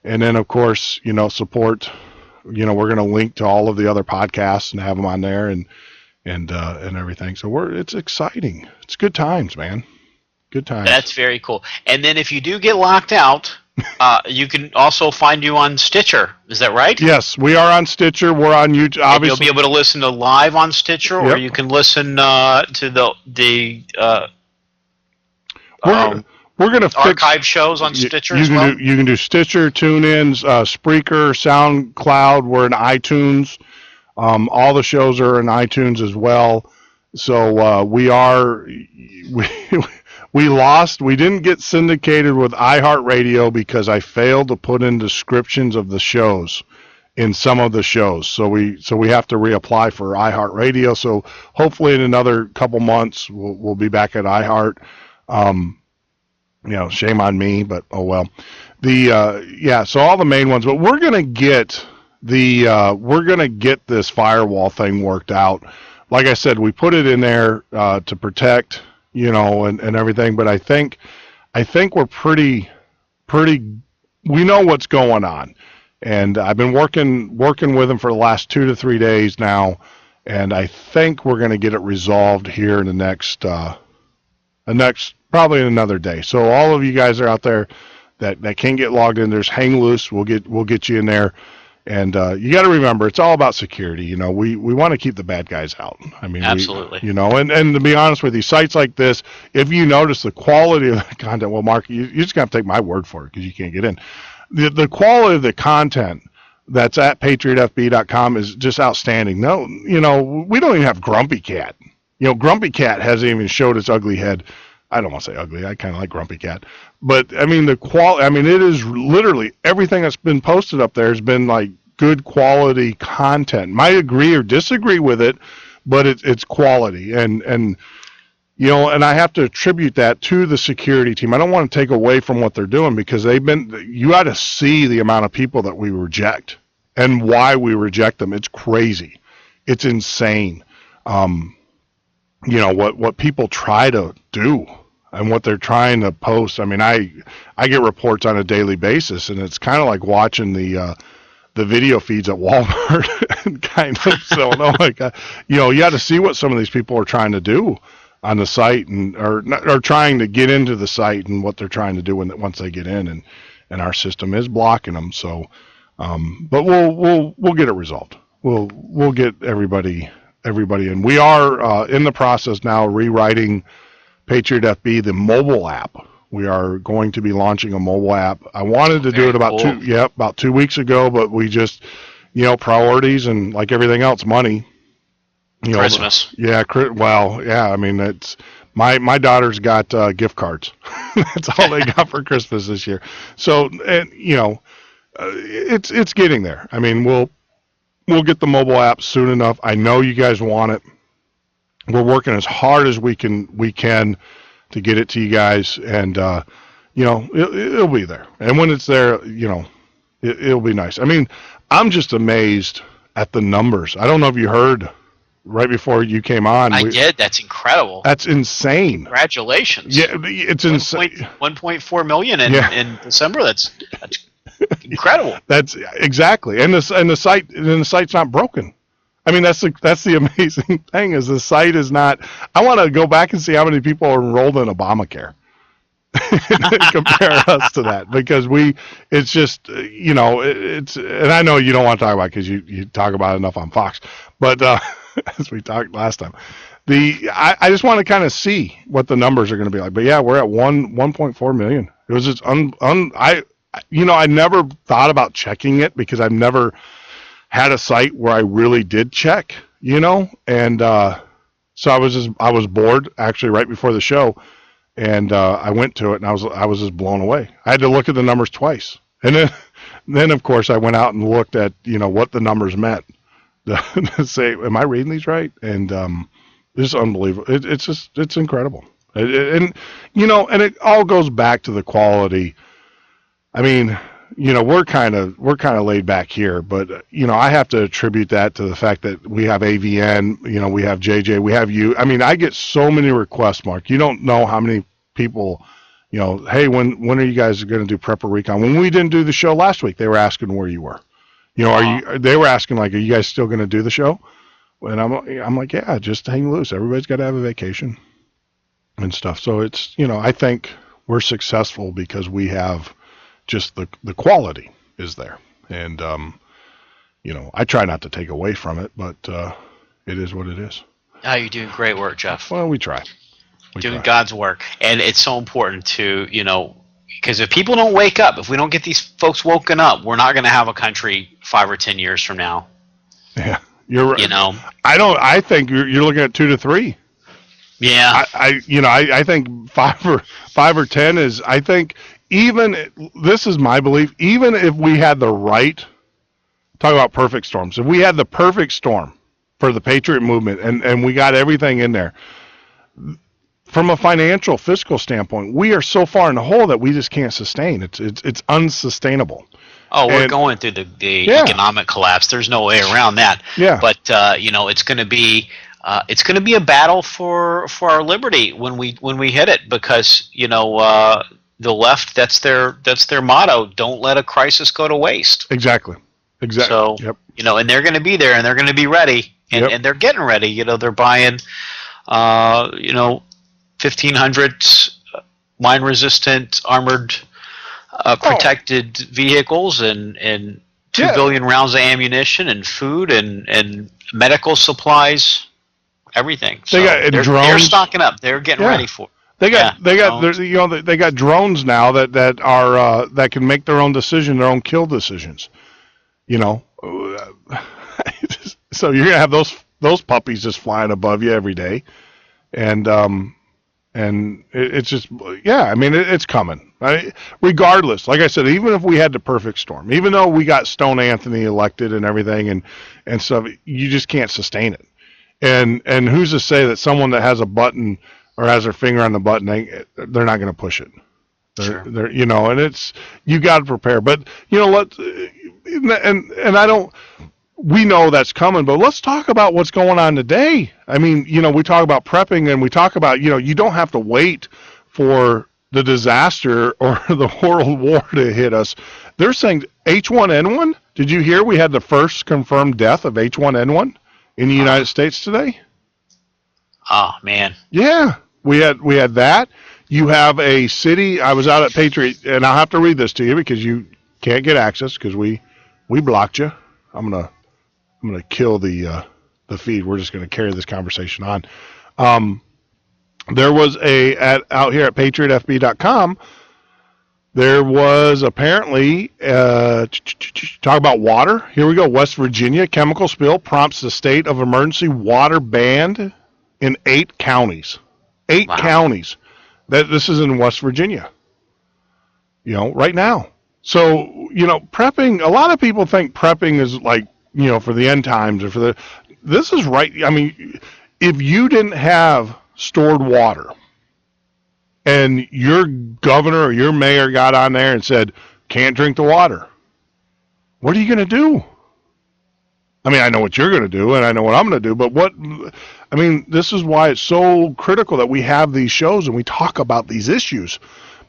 And then of course, support, we're going to link to all of the other podcasts and have them on there and everything. So it's exciting. It's good times, man. Good times. That's very cool. And then if you do get locked out, you can also find you on Stitcher. Is that right? Yes, we are on Stitcher. We're on YouTube. Obviously, and you'll be able to listen to live on Stitcher, or you can listen to we're going to archive shows on Stitcher as well. You can do Stitcher, TuneIn, Spreaker, SoundCloud. We're in iTunes. All the shows are in iTunes as well. So we didn't get syndicated with iHeartRadio because I failed to put in descriptions of the shows in some of the shows. So we have to reapply for iHeartRadio. So hopefully in another couple months we'll be back at iHeart. Shame on me, but oh well. So all the main ones, but we're gonna get this firewall thing worked out. Like I said, we put it in there to protect, and everything. But I think we're pretty. We know what's going on, and I've been working with them for the last 2 to 3 days now, and I think we're going to get it resolved here in the next probably in another day. So all of you guys are out there that can't get logged in, there's hang loose. We'll get you in there. And you got to remember, it's all about security. You know, we want to keep the bad guys out. I mean, absolutely. And to be honest with you, sites like this, if you notice the quality of the content, well, Mark, you just got to take my word for it because you can't get in. The quality of the content that's at patriotfb.com is just outstanding. No, you know, we don't even have Grumpy Cat. You know, Grumpy Cat hasn't even showed its ugly head. I don't want to say ugly. I kind of like Grumpy Cat. But, I mean, it is literally everything that's been posted up there has been, like, good quality content. Might agree or disagree with it, but it's quality. And you know, and I have to attribute that to the security team. I don't want to take away from what they're doing because you got to see the amount of people that we reject and why we reject them. It's crazy. It's insane. You know, what people try to do and what they're trying to post. I mean, I get reports on a daily basis, and it's kind of like watching the video feeds at Walmart and kind of so, oh my God, you know, you got to see what some of these people are trying to do on the site or trying to get into the site and what they're trying to do once they get in, and our system is blocking them. So, but we'll get it resolved. We'll get everybody in. We are in the process now rewriting Patriot FB, the mobile app. We are going to be launching a mobile app. I wanted to do it about 2 weeks ago, but we just, you know, priorities and like everything else, money. You know, Christmas. Yeah. Well, yeah. I mean, it's my daughter's got gift cards. That's all they got for Christmas this year. So, and you know, it's getting there. I mean, we'll get the mobile app soon enough. I know you guys want it. We're working as hard as we can to get it to you guys, and you know, it'll be there. And when it's there, you know, it'll be nice. I mean, I'm just amazed at the numbers. I don't know if you heard right before you came on. I did. That's incredible. That's insane. Congratulations. Yeah, it's insane. 1.4 million in December. That's incredible. That's exactly. And the site's not broken. I mean, that's the amazing thing is the site is not. I want to go back and see how many people are enrolled in Obamacare. And compare us to that because it's just, you know, it's, and I know you don't want to talk about it because you talk about it enough on Fox, but as we talked last time, I just want to kind of see what the numbers are going to be like. But yeah, we're at 1.4 million. It was just I never thought about checking it because I've never had a site where I really did check, you know, and so I was bored actually right before the show, and I went to it and I was just blown away. I had to look at the numbers twice, and then of course I went out and looked at, you know, what the numbers meant to say, am I reading these right? And it's unbelievable. It's incredible, and you know, and it all goes back to the quality. I mean, you know, we're kind of laid back here, but you know, I have to attribute that to the fact that we have AVN, you know, we have JJ, we have you. I mean, I get so many requests, Mark. You don't know how many people, you know, hey, when are you guys going to do Prepper Recon? When we didn't do the show last week, they were asking where you were. You know, they were asking like, are you guys still going to do the show? And I'm like, yeah, just hang loose. Everybody's got to have a vacation and stuff. So it's, you know, I think we're successful because we have just the quality is there. And, you know, I try not to take away from it, but it is what it is. Oh, you're doing great work, Jeff. Well, we try. Doing God's work. And it's so important to, you know, because if people don't wake up, if we don't get these folks woken up, we're not going to have a country 5 or 10 years from now. Yeah, you're right. You know, I think you're looking at 2 to 3. Yeah. I think 5 or 10 is, I think, even, this is my belief, even if we had the right, talk about perfect storms, if we had the perfect storm for the Patriot movement and we got everything in there, from a financial, fiscal standpoint, we are so far in the hole that we just can't sustain. It's unsustainable. Oh, we're going through the economic collapse. There's no way around that. Yeah. But you know, it's going to be a battle for our liberty when we hit it, because you know, the left, that's their motto. Don't let a crisis go to waste. Exactly. So, yep. You know, and they're going to be there and they're going to be ready. and they're getting ready. They're buying, 1,500 mine-resistant armored protected vehicles and 2 billion rounds of ammunition and food and medical supplies, everything. So drones. They're stocking up. They're getting ready for it. They got drones now that are that can make their own their own kill decisions. So you're gonna have those puppies just flying above you every day, and it's just it's coming. Regardless, like I said, even if we had the perfect storm, even though we got Stone Anthony elected and everything and stuff, you just can't sustain it. And who's to say that someone that has a button or has their finger on the button, they're not going to push it. They're and it's, you got to prepare. But we know that's coming, but let's talk about what's going on today. I mean, we talk about prepping and we talk about, you don't have to wait for the disaster or the world war to hit us. They're saying H1N1. Did you hear we had the first confirmed death of H1N1 in the United States today? Oh, man. Yeah, we had that. You have a city. I was out at Patriot, and I'll have to read this to you because you can't get access because we blocked you. I'm gonna kill the feed. We're just gonna carry this conversation on. There was out here at patriotfb.com. There was apparently talk about water. Here we go. West Virginia chemical spill prompts the state of emergency water banned in 8 counties. 8 counties. This is in West Virginia. Right now. So, prepping, a lot of people think prepping is like, for the end times or this is right. I mean, if you didn't have stored water and your governor or your mayor got on there and said, can't drink the water, what are you going to do? I mean, I know what you're going to do and I know what I'm going to do, but this is why it's so critical that we have these shows and we talk about these issues,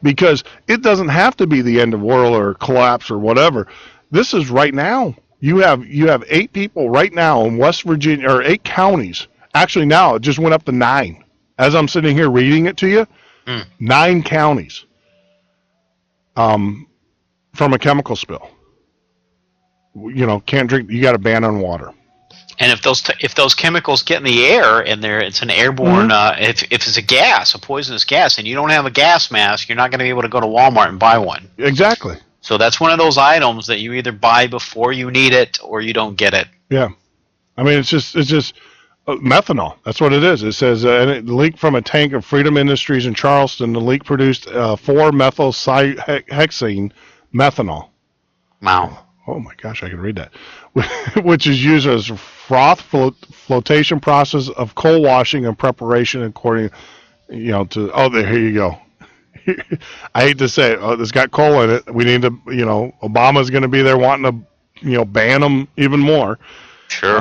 because it doesn't have to be the end of world or collapse or whatever. This is right now. You have 8 people right now in West Virginia, or 8 counties. Actually, now it just went up to 9. As I'm sitting here reading it to you, 9 counties from a chemical spill. Can't drink. You got a ban on water. And if those chemicals get in the air and it's an airborne, if it's a gas, a poisonous gas, and you don't have a gas mask, you're not going to be able to go to Walmart and buy one. Exactly. So that's one of those items that you either buy before you need it or you don't get it. Yeah. I mean, it's just methanol. That's what it is. It says, and it leaked from a tank of Freedom Industries in Charleston. The leak produced 4-methylhexane methanol. Wow. Oh my gosh, I can read that. Which is used as froth flotation process of coal washing and preparation according, here you go. I hate to say it. It's got coal in it. We need to, Obama's going to be there wanting to, ban them even more. Sure.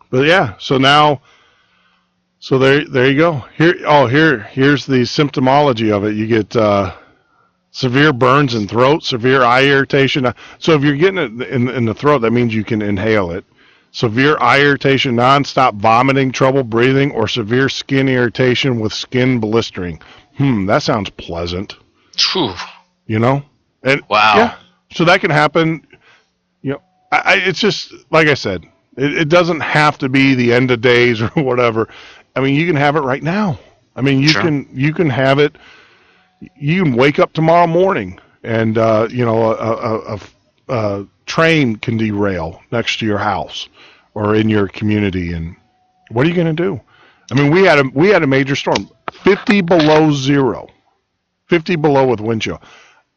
But yeah, so there you go. Here's the symptomology of it. You get severe burns in throat, severe eye irritation. So if you're getting it in the throat, that means you can inhale it. Severe eye irritation, nonstop vomiting, trouble breathing, or severe skin irritation with skin blistering. That sounds pleasant. True. And wow. Yeah, so that can happen. It's just like I said. It doesn't have to be the end of days or whatever. I mean, you can have it right now. I mean, you can have it. You can wake up tomorrow morning and a train can derail next to your house or in your community, and what are you going to do? I mean, we had a major storm, 50 below zero, 50 below with wind chill.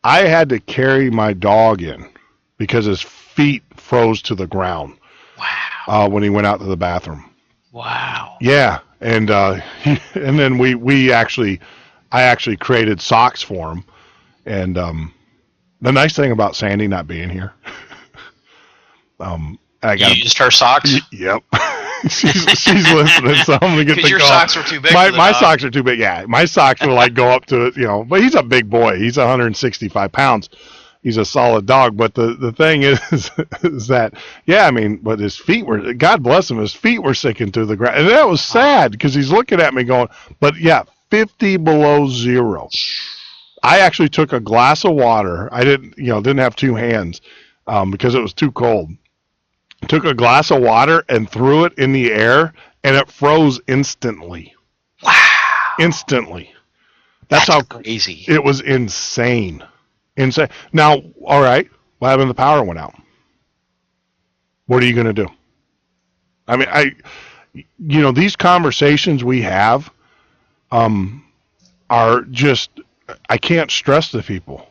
I had to carry my dog in because his feet froze to the ground. Wow. When he went out to the bathroom. Wow. Yeah, and and then I actually created socks for him, and the nice thing about Sandy not being here, you used her socks. Yep. She's listening, so I'm gonna get the your call. Socks were too big. My socks are too big. Yeah, my socks will go up to but he's a big boy. He's 165 pounds, he's a solid dog. But the thing is that, yeah, I mean, but his feet were, God bless him, his feet were sinking to the ground. And that was sad because he's looking at me going, but yeah, 50 below zero. I actually took a glass of water. I didn't have two hands because it was too cold. Took a glass of water and threw it in the air, and it froze instantly. Wow. Instantly. That's how crazy. It was insane. Insane. Now, all right, what happened? The power went out. What are you going to do? I mean, these conversations we have are just, I can't stress to people.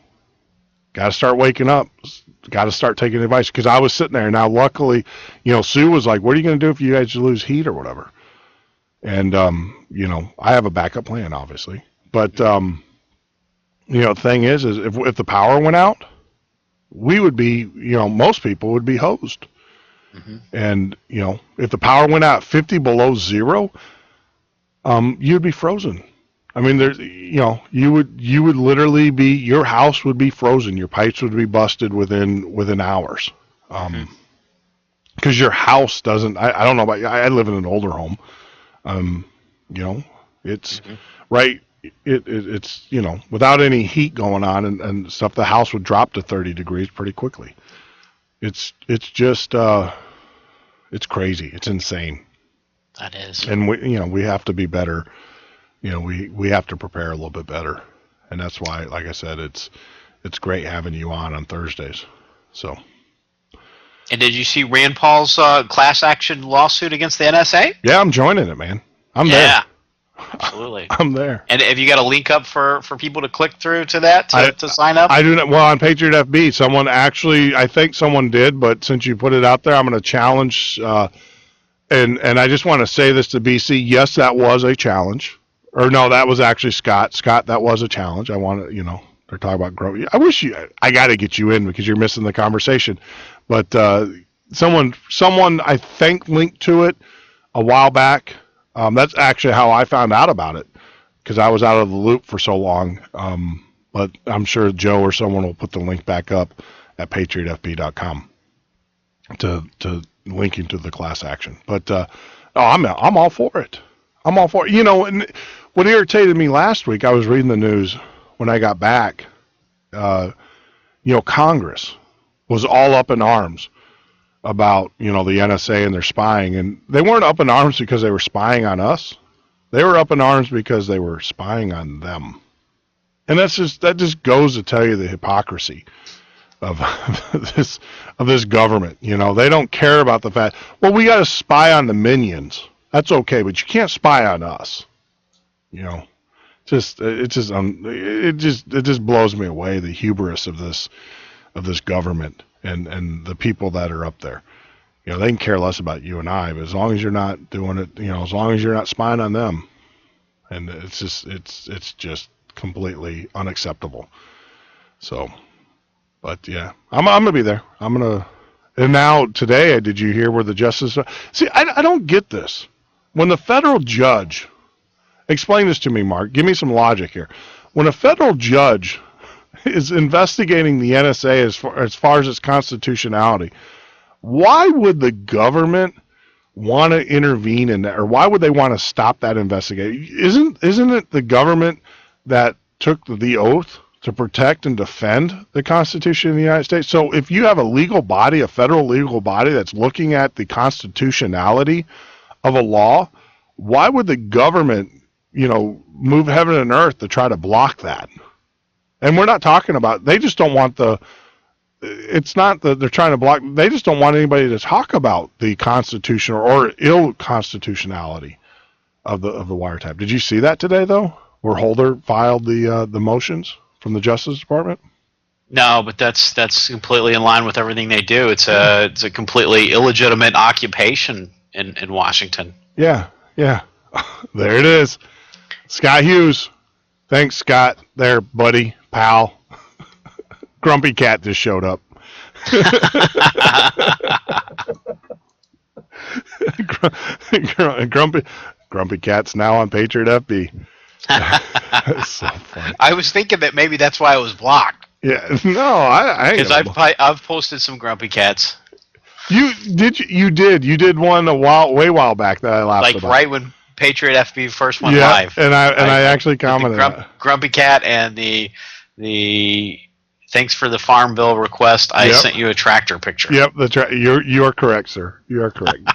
Got to start waking up. Got to start taking advice. Because I was sitting there. Now, luckily, Sue was like, what are you going to do if you guys lose heat or whatever? And, I have a backup plan, obviously. But, the thing is if the power went out, we would be, most people would be hosed. Mm-hmm. And, if the power went out 50 below zero, you'd be frozen. I mean, there's, you would literally be, your house would be frozen. Your pipes would be busted within hours. Because your house doesn't, I don't know about you. I live in an older home. It's right. It's, without any heat going on and stuff, the house would drop to 30 degrees pretty quickly. It's just, it's crazy. It's insane. That is. And we have to be better. We have to prepare a little bit better. And that's why, like I said, it's great having you on Thursdays. So. And did you see Rand Paul's class action lawsuit against the NSA? Yeah, I'm joining it, man. I'm there. Yeah, absolutely. I'm there. And have you got a link up for people to click through to that to sign up? I do not. Well, on Patriot FB, someone actually, I think someone did, but since you put it out there, I'm going to challenge. And I just want to say this to BC. Yes, that was a challenge. Or no, that was actually Scott. Scott, that was a challenge. I want to, they're talking about growth. I got to get you in because you're missing the conversation. But someone I think linked to it a while back. That's actually how I found out about it because I was out of the loop for so long. But I'm sure Joe or someone will put the link back up at patriotfb.com to linking to the class action. But I'm all for it. I'm all for it. And what irritated me last week, I was reading the news when I got back. Congress was all up in arms about, the NSA and their spying. And they weren't up in arms because they were spying on us. They were up in arms because they were spying on them. And that just goes to tell you the hypocrisy of this government. They don't care about the fact, well, we got to spy on the minions. That's okay, but you can't spy on us. It just blows me away, the hubris of this government and the people that are up there. They can care less about you and I, but as long as you're not doing it, as long as you're not spying on them, and it's just completely unacceptable. So, but yeah, I'm gonna be there. And now today, did you hear where the justice? See, I don't get this. When the federal judge, explain this to me, Mark. Give me some logic here. When a federal judge is investigating the NSA as far as its constitutionality, why would the government want to intervene in that, or why would they want to stop that investigation? Isn't it the government that took the oath to protect and defend the Constitution of the United States? So if you have a legal body, a federal legal body that's looking at the constitutionality of a law, why would the government, move heaven and earth to try to block that? And we're not talking about, they just don't want it's not that they're trying to block, they just don't want anybody to talk about the constitutional or ill constitutionality of the wiretap. Did you see that today, though, where Holder filed the motions from the Justice Department? No, but that's completely in line with everything they do. It's a completely illegitimate occupation in Washington. Yeah. There it is. Scott Hughes. Thanks, Scott. There, buddy, pal. Grumpy Cat just showed up. Grumpy Cat's now on Patriot FB. That's so funny. I was thinking that maybe that's why it was blocked. Yeah, no, I because I've posted some grumpy cats. You did one way while back that I laughed about. Like right when Patriot FB first went yeah, live. and I actually commented the grumpy cat and the thanks for the farm bill request. I sent you a tractor picture. Yep, you are correct, sir. You are correct.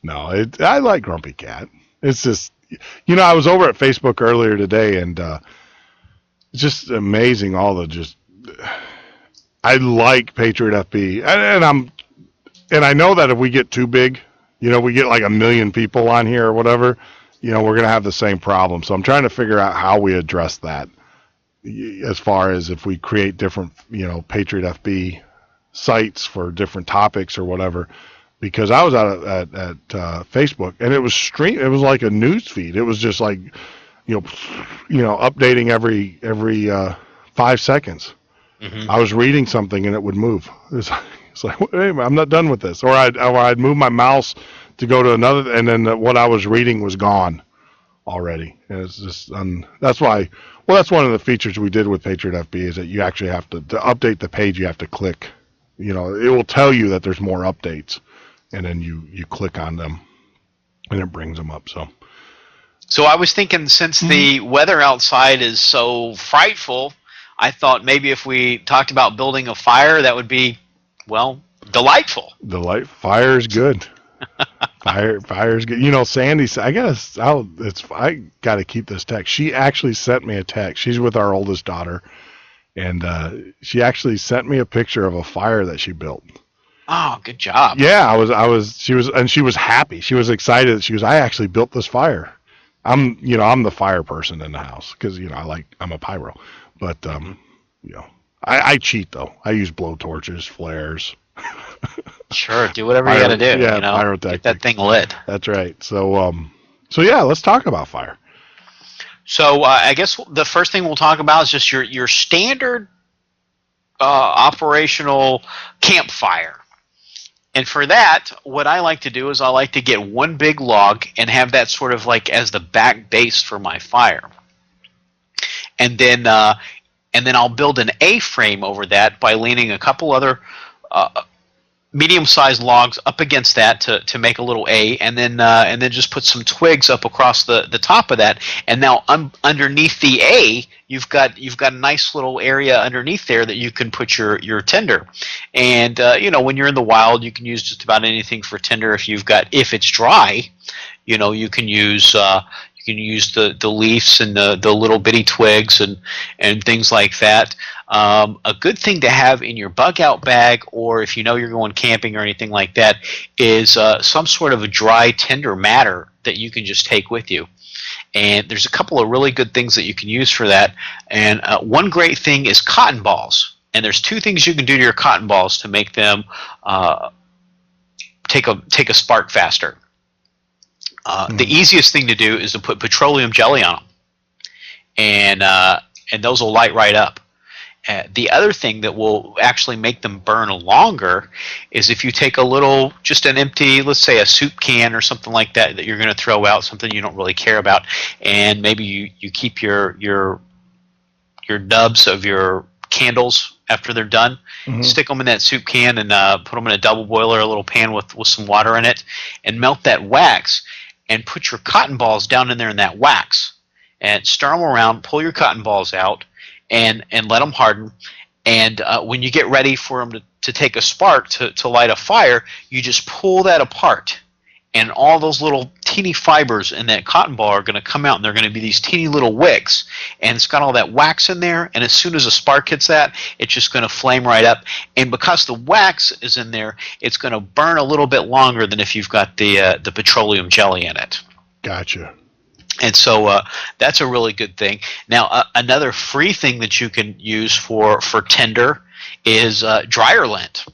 No, I like Grumpy Cat. It's just, I was over at Facebook earlier today, and it's just amazing I like Patriot FB, and I know that if we get too big, we get like 1 million people on here or whatever, we're going to have the same problem. So I'm trying to figure out how we address that as far as if we create different, Patriot FB sites for different topics or whatever. Because I was out at Facebook, and it was it was like a news feed. It was just like, updating every 5 seconds. Mm-hmm. I was reading something, and it would move. It's like, hey, I'm not done with this. Or I'd move my mouse to go to another, and then what I was reading was gone already. And it's just that's why. Well, that's one of the features we did with Patriot FB is that you actually have to update the page. You have to click. It will tell you that there's more updates. And then you click on them, and it brings them up. So I was thinking, since the weather outside is so frightful, I thought maybe if we talked about building a fire, that would be, delightful. Fire's good. Fire's good. Sandy, I gotta keep this text. She actually sent me a text. She's with our oldest daughter, and she actually sent me a picture of a fire that she built. Oh, good job. Yeah, she was happy. She was excited. She goes, I actually built this fire. I'm the fire person in the house because, I'm a pyro. But, I cheat though. I use blowtorches, flares. Sure. Do whatever you got to do. Yeah, pyrotechnics. Get that thing lit. That's right. So yeah, let's talk about fire. So, I guess the first thing we'll talk about is just your standard, operational campfire. And for that, what I like to do is I like to get one big log and have that sort of like as the back base for my fire. And then I'll build an A-frame over that by leaning a couple other medium-sized logs up against that to make a little A, and then just put some twigs up across the top of that. And now underneath the A, you've got a nice little area underneath there that you can put your tinder. And when you're in the wild, you can use just about anything for tinder. If it's dry, you can use the leaves and the little bitty twigs and things like that. A good thing to have in your bug out bag, or if you're going camping or anything like that, is some sort of a dry tinder matter that you can just take with you. And there's a couple of really good things that you can use for that. And one great thing is cotton balls. And there's two things you can do to your cotton balls to make them take a spark faster. The easiest thing to do is to put petroleum jelly on them, and those will light right up. The other thing that will actually make them burn longer is if you take just an empty, let's say a soup can or something like that you're going to throw out, something you don't really care about, and maybe you keep your nubs of your candles after they're done, stick them in that soup can and put them in a double boiler, a little pan with some water in it, and melt that wax. And put your cotton balls down in there in that wax, and stir them around. Pull your cotton balls out, and let them harden. And when you get ready for them to take a spark to light a fire, you just pull that apart, and all those little teeny fibers in that cotton ball are going to come out, and they're going to be these teeny little wicks. And it's got all that wax in there, and as soon as a spark hits that, it's just going to flame right up. And because the wax is in there, it's going to burn a little bit longer than if you've got the petroleum jelly in it. Gotcha. And so that's a really good thing. Now, another free thing that you can use for tinder is dryer lint.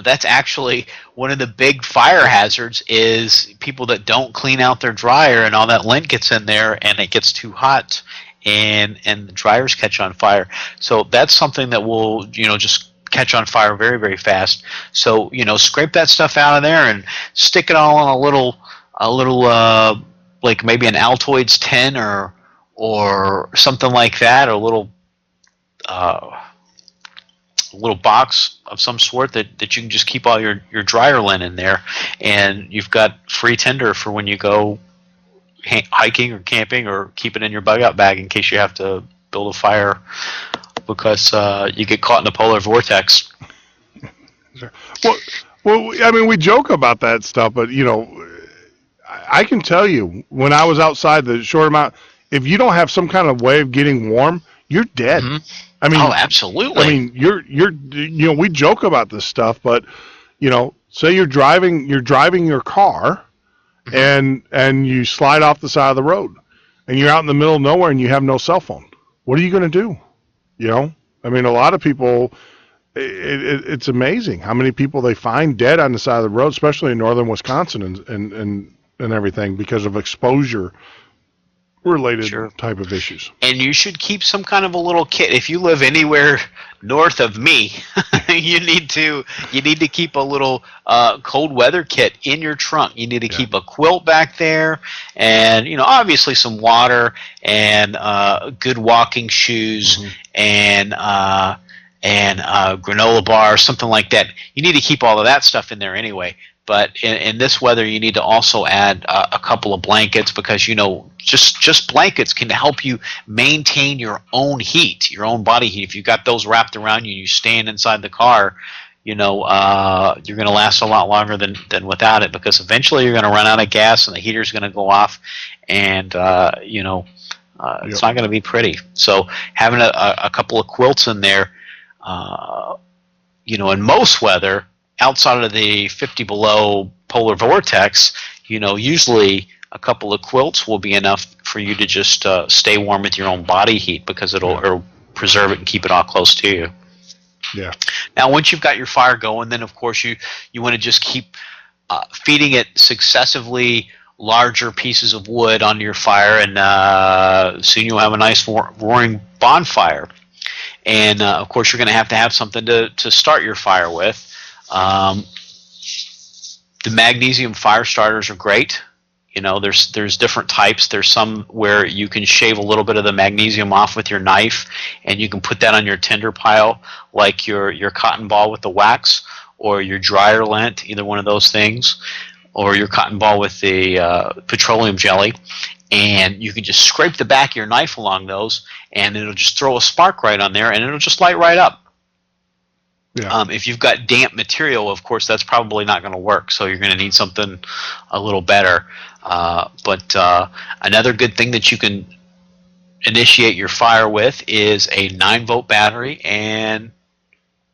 That's actually one of the big fire hazards is people that don't clean out their dryer, and all that lint gets in there and it gets too hot and the dryers catch on fire. So that's something that will, just catch on fire very, very fast. So, scrape that stuff out of there and stick it all on a little like maybe an Altoids tin or something like that, or a little little box of some sort that you can just keep all your dryer linen there, and you've got free tinder for when you go hiking or camping, or keep it in your bug out bag in case you have to build a fire because you get caught in the polar vortex. Well, I mean, we joke about that stuff, but I can tell you, when I was outside the short amount, if you don't have some kind of way of getting warm, you're dead. Mm-hmm. I mean, oh, absolutely. I mean, you're we joke about this stuff, but say you're driving your car, mm-hmm. and you slide off the side of the road, and you're out in the middle of nowhere, and you have no cell phone. What are you going to do? I mean, a lot of people. It's amazing how many people they find dead on the side of the road, especially in northern Wisconsin and everything, because of exposure related type of issues. And you should keep some kind of a little kit. If you live anywhere north of me, you need to keep a little cold weather kit in your trunk. You need to keep a quilt back there, and obviously some water and good walking shoes, mm-hmm. and granola bar, something like that. You need to keep all of that stuff in there anyway. But in this weather, you need to also add a couple of blankets, because just blankets can help you maintain your own heat, your own body heat. If you've got those wrapped around you and you're staying inside the car, you're going to last a lot longer than without it, because eventually you're going to run out of gas and the heater's going to go off, and it's not going to be pretty. So having a couple of quilts in there, in most weather, outside of the 50 below polar vortex, usually a couple of quilts will be enough for you to just stay warm with your own body heat, because it'll preserve it and keep it all close to you. Yeah. Now, once you've got your fire going, then of course you want to just keep feeding it successively larger pieces of wood onto your fire, and soon you'll have a nice roaring bonfire. And of course, you're going to have something to start your fire with. The magnesium fire starters are great. There's different types. There's some where you can shave a little bit of the magnesium off with your knife, and you can put that on your tinder pile, like your cotton ball with the wax, or your dryer lint, either one of those things, or your cotton ball with the petroleum jelly. And you can just scrape the back of your knife along those, and it'll just throw a spark right on there, and it'll just light right up. Yeah. If you've got damp material, of course, that's probably not going to work. So you're going to need something a little better. But another good thing that you can initiate your fire with is a 9-volt battery and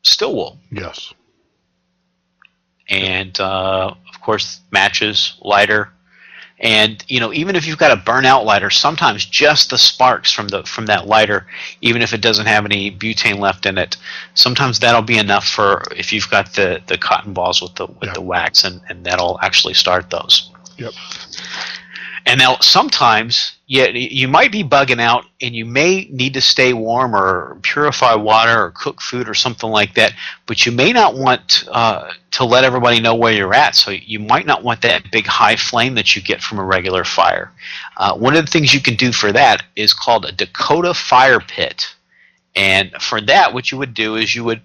still wool. Yes. And of course, matches, lighter. And even if you've got a burnout lighter, sometimes just the sparks from that lighter, even if it doesn't have any butane left in it, sometimes that'll be enough for if you've got the cotton balls with the wax, and that'll actually start those. Yep. And now sometimes you might be bugging out, and you may need to stay warm or purify water or cook food or something like that, but you may not want to let everybody know where you're at, so you might not want that big high flame that you get from a regular fire. One of the things you can do for that is called a Dakota fire pit. And for that, what you would do is you would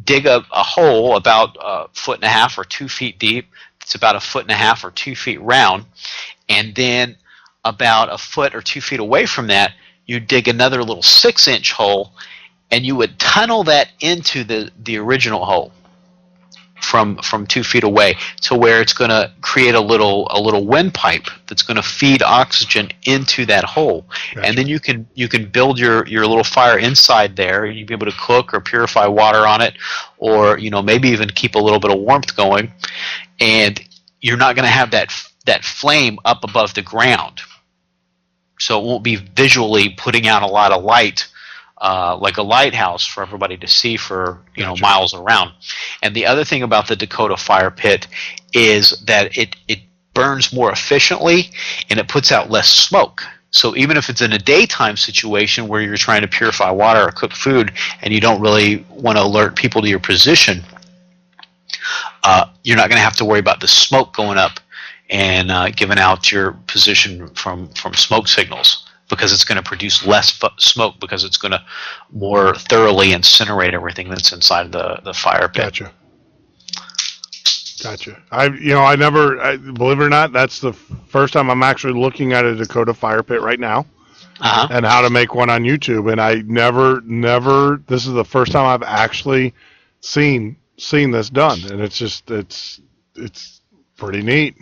dig a hole about 1.5 feet or 2 feet deep. It's about 1.5 feet or 2 feet round. And then about 1 foot or 2 feet away from that, you dig another little 6-inch hole, and you would tunnel that into the original hole from 2 feet away, to where it's going to create a little windpipe that's going to feed oxygen into that hole. Gotcha. And then you can build your little fire inside there, and you'll be able to cook or purify water on it, or maybe even keep a little bit of warmth going. And you're not going to have that flame up above the ground, so it won't be visually putting out a lot of light, like a lighthouse for everybody to see for Gotcha. Miles around. And the other thing about the Dakota fire pit is that it burns more efficiently, and it puts out less smoke. So even if it's in a daytime situation where you're trying to purify water or cook food, and you don't really want to alert people to your position, you're not going to have to worry about the smoke going up and giving out your position from smoke signals. because it's going to produce less smoke because it's going to more thoroughly incinerate everything that's inside the fire pit. Gotcha. I never, believe it or not, that's the first time I'm actually looking at a Dakota fire pit right now, and how to make one on YouTube. And I never. This is the first time I've actually seen this done, and it's pretty neat.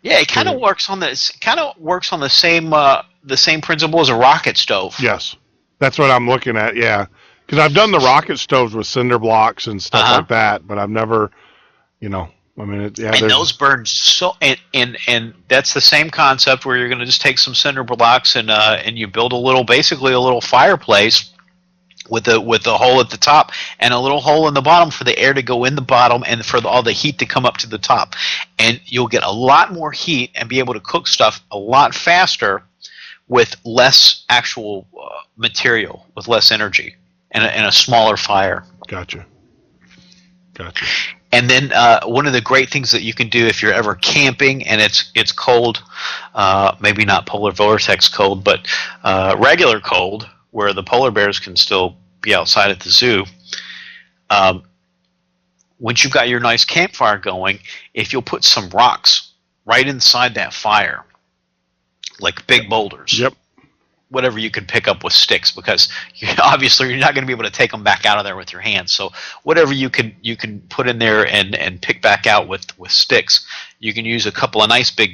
Yeah, it kind of works on the same principle as a rocket stove. Yes, that's what I'm looking at. Yeah, because I've done the rocket stoves with cinder blocks and stuff like that, but I've never, and those burn so, and that's the same concept where you're going to just take some cinder blocks and you build basically a little fireplace with a hole at the top and a little hole in the bottom for the air to go in the bottom and for all the heat to come up to the top, and you'll get a lot more heat and be able to cook stuff a lot faster with less actual material, with less energy, and a smaller fire. Gotcha. And then one of the great things that you can do if you're ever camping and it's cold, maybe not polar vortex cold, but regular cold, where the polar bears can still be outside at the zoo. Once you've got your nice campfire going, if you'll put some rocks right inside that fire, like big boulders. Yep. Whatever you can pick up with sticks, because obviously you're not going to be able to take them back out of there with your hands. So whatever you can put in there and pick back out with sticks, you can use a couple of nice big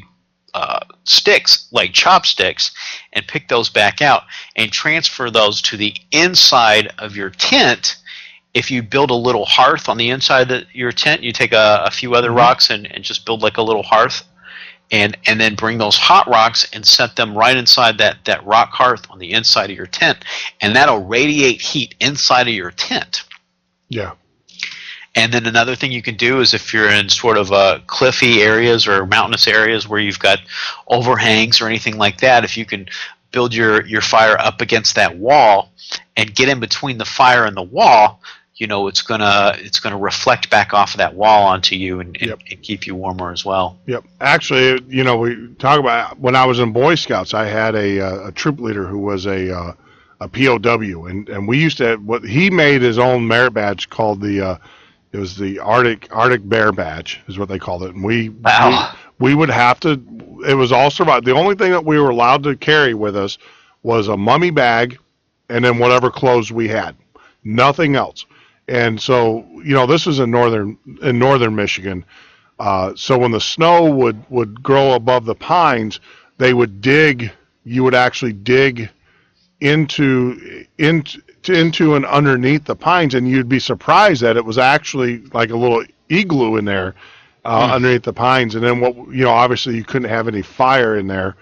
sticks like chopsticks and pick those back out and transfer those to the inside of your tent. If you build a little hearth on the inside of your tent, you take a few other rocks and just build like a little hearth. And then bring those hot rocks and set them right inside that rock hearth on the inside of your tent, and that'll radiate heat inside of your tent. Yeah. And then another thing you can do is if you're in sort of cliffy areas or mountainous areas where you've got overhangs or anything like that, if you can build your fire up against that wall and get in between the fire and the wall, it's gonna reflect back off of that wall onto you and keep you warmer as well. Yep. Actually, we talk about when I was in Boy Scouts, I had a troop leader who was a POW, and we used to. He made his own merit badge called it was the Arctic Bear badge is what they called it, and we would have to. It was all survival. The only thing that we were allowed to carry with us was a mummy bag, and then whatever clothes we had. Nothing else. And so, this was in northern Michigan. So when the snow would grow above the pines, they would dig. You would actually dig into and underneath the pines, and you'd be surprised that it was actually like a little igloo in there underneath the pines. And then obviously you couldn't have any fire in there.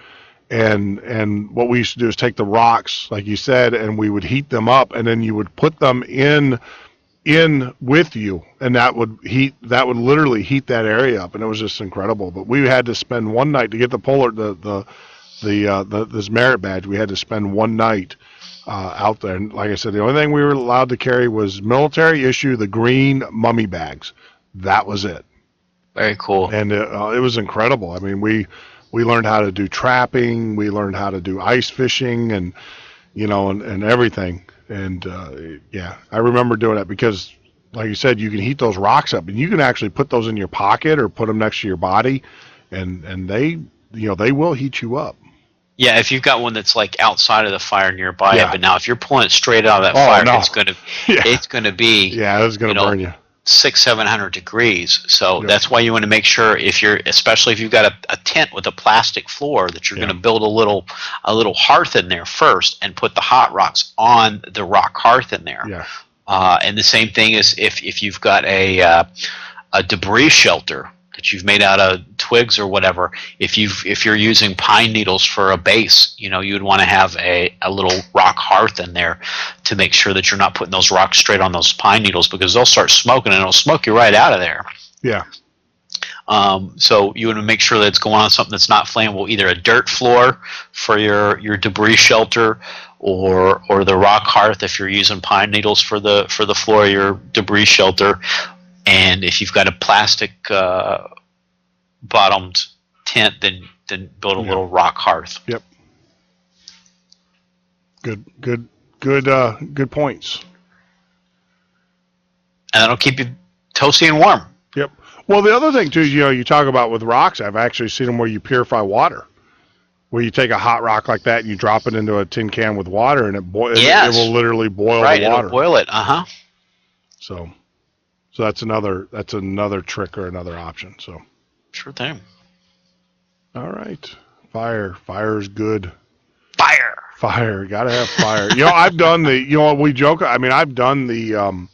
And what we used to do is take the rocks, like you said, and we would heat them up, and then you would put them in with you, and that would literally heat that area up, and it was just incredible. But we had to spend one night to get this merit badge. We had to spend one night out there, and like I said, the only thing we were allowed to carry was military issue, the green mummy bags. That was it. Very cool. And it was incredible. I mean, we learned how to do trapping, we learned how to do ice fishing, and and everything. And I remember doing that because, like you said, you can heat those rocks up, and you can actually put those in your pocket or put them next to your body, and they will heat you up. Yeah, if you've got one that's like outside of the fire nearby, but now if you're pulling it straight out of that fire, it's going to be it's going to burn you 600-700 degrees. So that's why you want to make sure especially if you've got a tent with a plastic floor, that you're going to build a little hearth in there first and put the hot rocks on the rock hearth in there. Yeah. And the same thing is if you've got a debris shelter that you've made out of twigs or whatever, if you're using pine needles for a base, you'd want to have a little rock hearth in there to make sure that you're not putting those rocks straight on those pine needles, because they'll start smoking and it'll smoke you right out of there. Yeah. So you want to make sure that it's going on something that's not flammable, either a dirt floor for your debris shelter, or the rock hearth if you're using pine needles for the floor of your debris shelter. And if you've got a plastic bottomed tent, then build a little rock hearth. Yep. Good points. And that'll keep you toasty and warm. Yep. Well, the other thing too is, you talk about with rocks. I've actually seen them where you purify water, where you take a hot rock like that and you drop it into a tin can with water, and it will literally boil the water. It'll boil it. So that's another trick or another option. So sure thing. All right, fire is good. Fire. Gotta have fire. I've done we joke. I mean, I've done the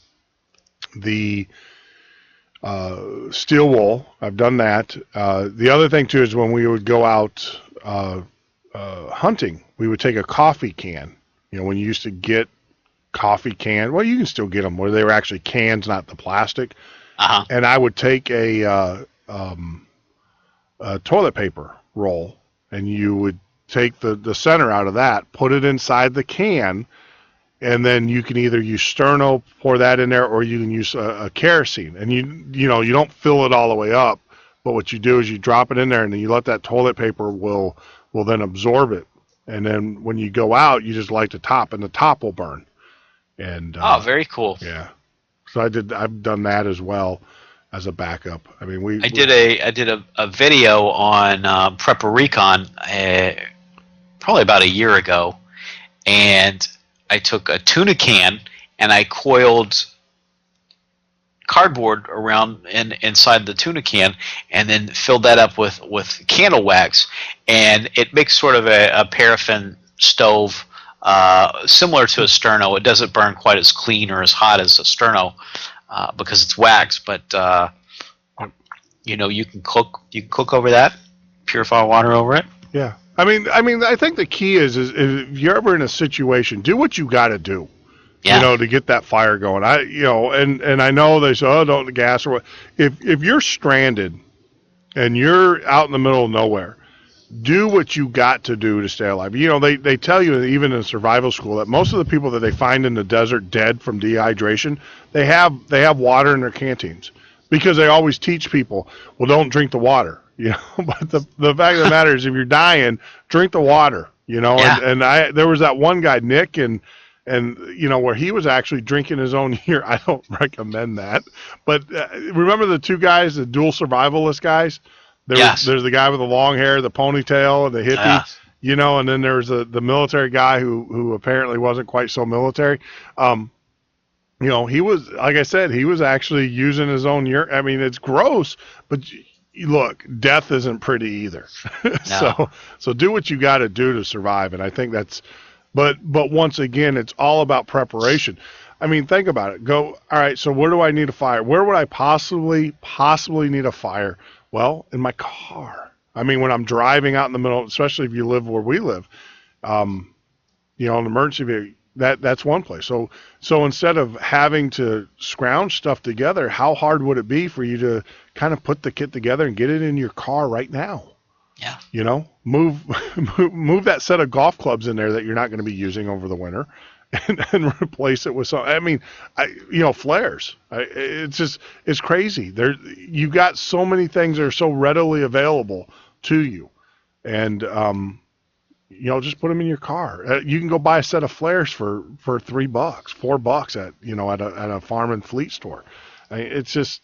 steel wool. I've done that. The other thing too is when we would go out hunting, we would take a coffee can. When you used to get coffee can, well, you can still get them where they were actually cans, not the plastic. And I would take a toilet paper roll, and you would take the center out of that, put it inside the can, and then you can either use sterno, pour that in there, or you can use a kerosene. And you don't fill it all the way up, but what you do is you drop it in there, and then you let that toilet paper will then absorb it. And then when you go out, you just light the top, and the top will burn. And very cool. Yeah. So I've done that as well as a backup. I mean, I did a video on Prepper Recon probably about a year ago, and I took a tuna can and I coiled cardboard around inside the tuna can, and then filled that up with candle wax, and it makes sort of a paraffin stove similar to a sterno. It doesn't burn quite as clean or as hot as a sterno because it's wax, but you can cook over that, purify water over it. Yeah. I mean, I think the key is if you're ever in a situation, do what you got to do, to get that fire going. And I know they say, oh, don't gas or what. If you're stranded and you're out in the middle of nowhere, do what you got to do to stay alive. They tell you even in survival school that most of the people that they find in the desert dead from dehydration, they have water in their canteens, because they always teach people, well, don't drink the water. But the fact of the matter is, if you're dying, drink the water. And there was that one guy, Nick, and where he was actually drinking his own urine. I don't recommend that. But remember the two guys, the dual survivalist guys? There's the guy with the long hair, the ponytail, and the hippie. And then there's the military guy who apparently wasn't quite so military. He was, like I said, he was actually using his own urine. I mean, it's gross, but look, death isn't pretty either. No. So do what you got to do to survive. And I think that's, but once again, it's all about preparation. I mean, think about it. All right, so where do I need a fire? Where would I possibly need a fire? Well, in my car. I mean, when I'm driving out in the middle, especially if you live where we live, an emergency vehicle, that's one place. So instead of having to scrounge stuff together, how hard would it be for you to kind of put the kit together and get it in your car right now? Yeah. Move that set of golf clubs in there that you're not going to be using over the winter, and replace it with some. I mean, flares. It's crazy. You got so many things that are so readily available to you, and just put them in your car. You can go buy a set of flares for $3, $4 at a farm and fleet store. I mean, it's just,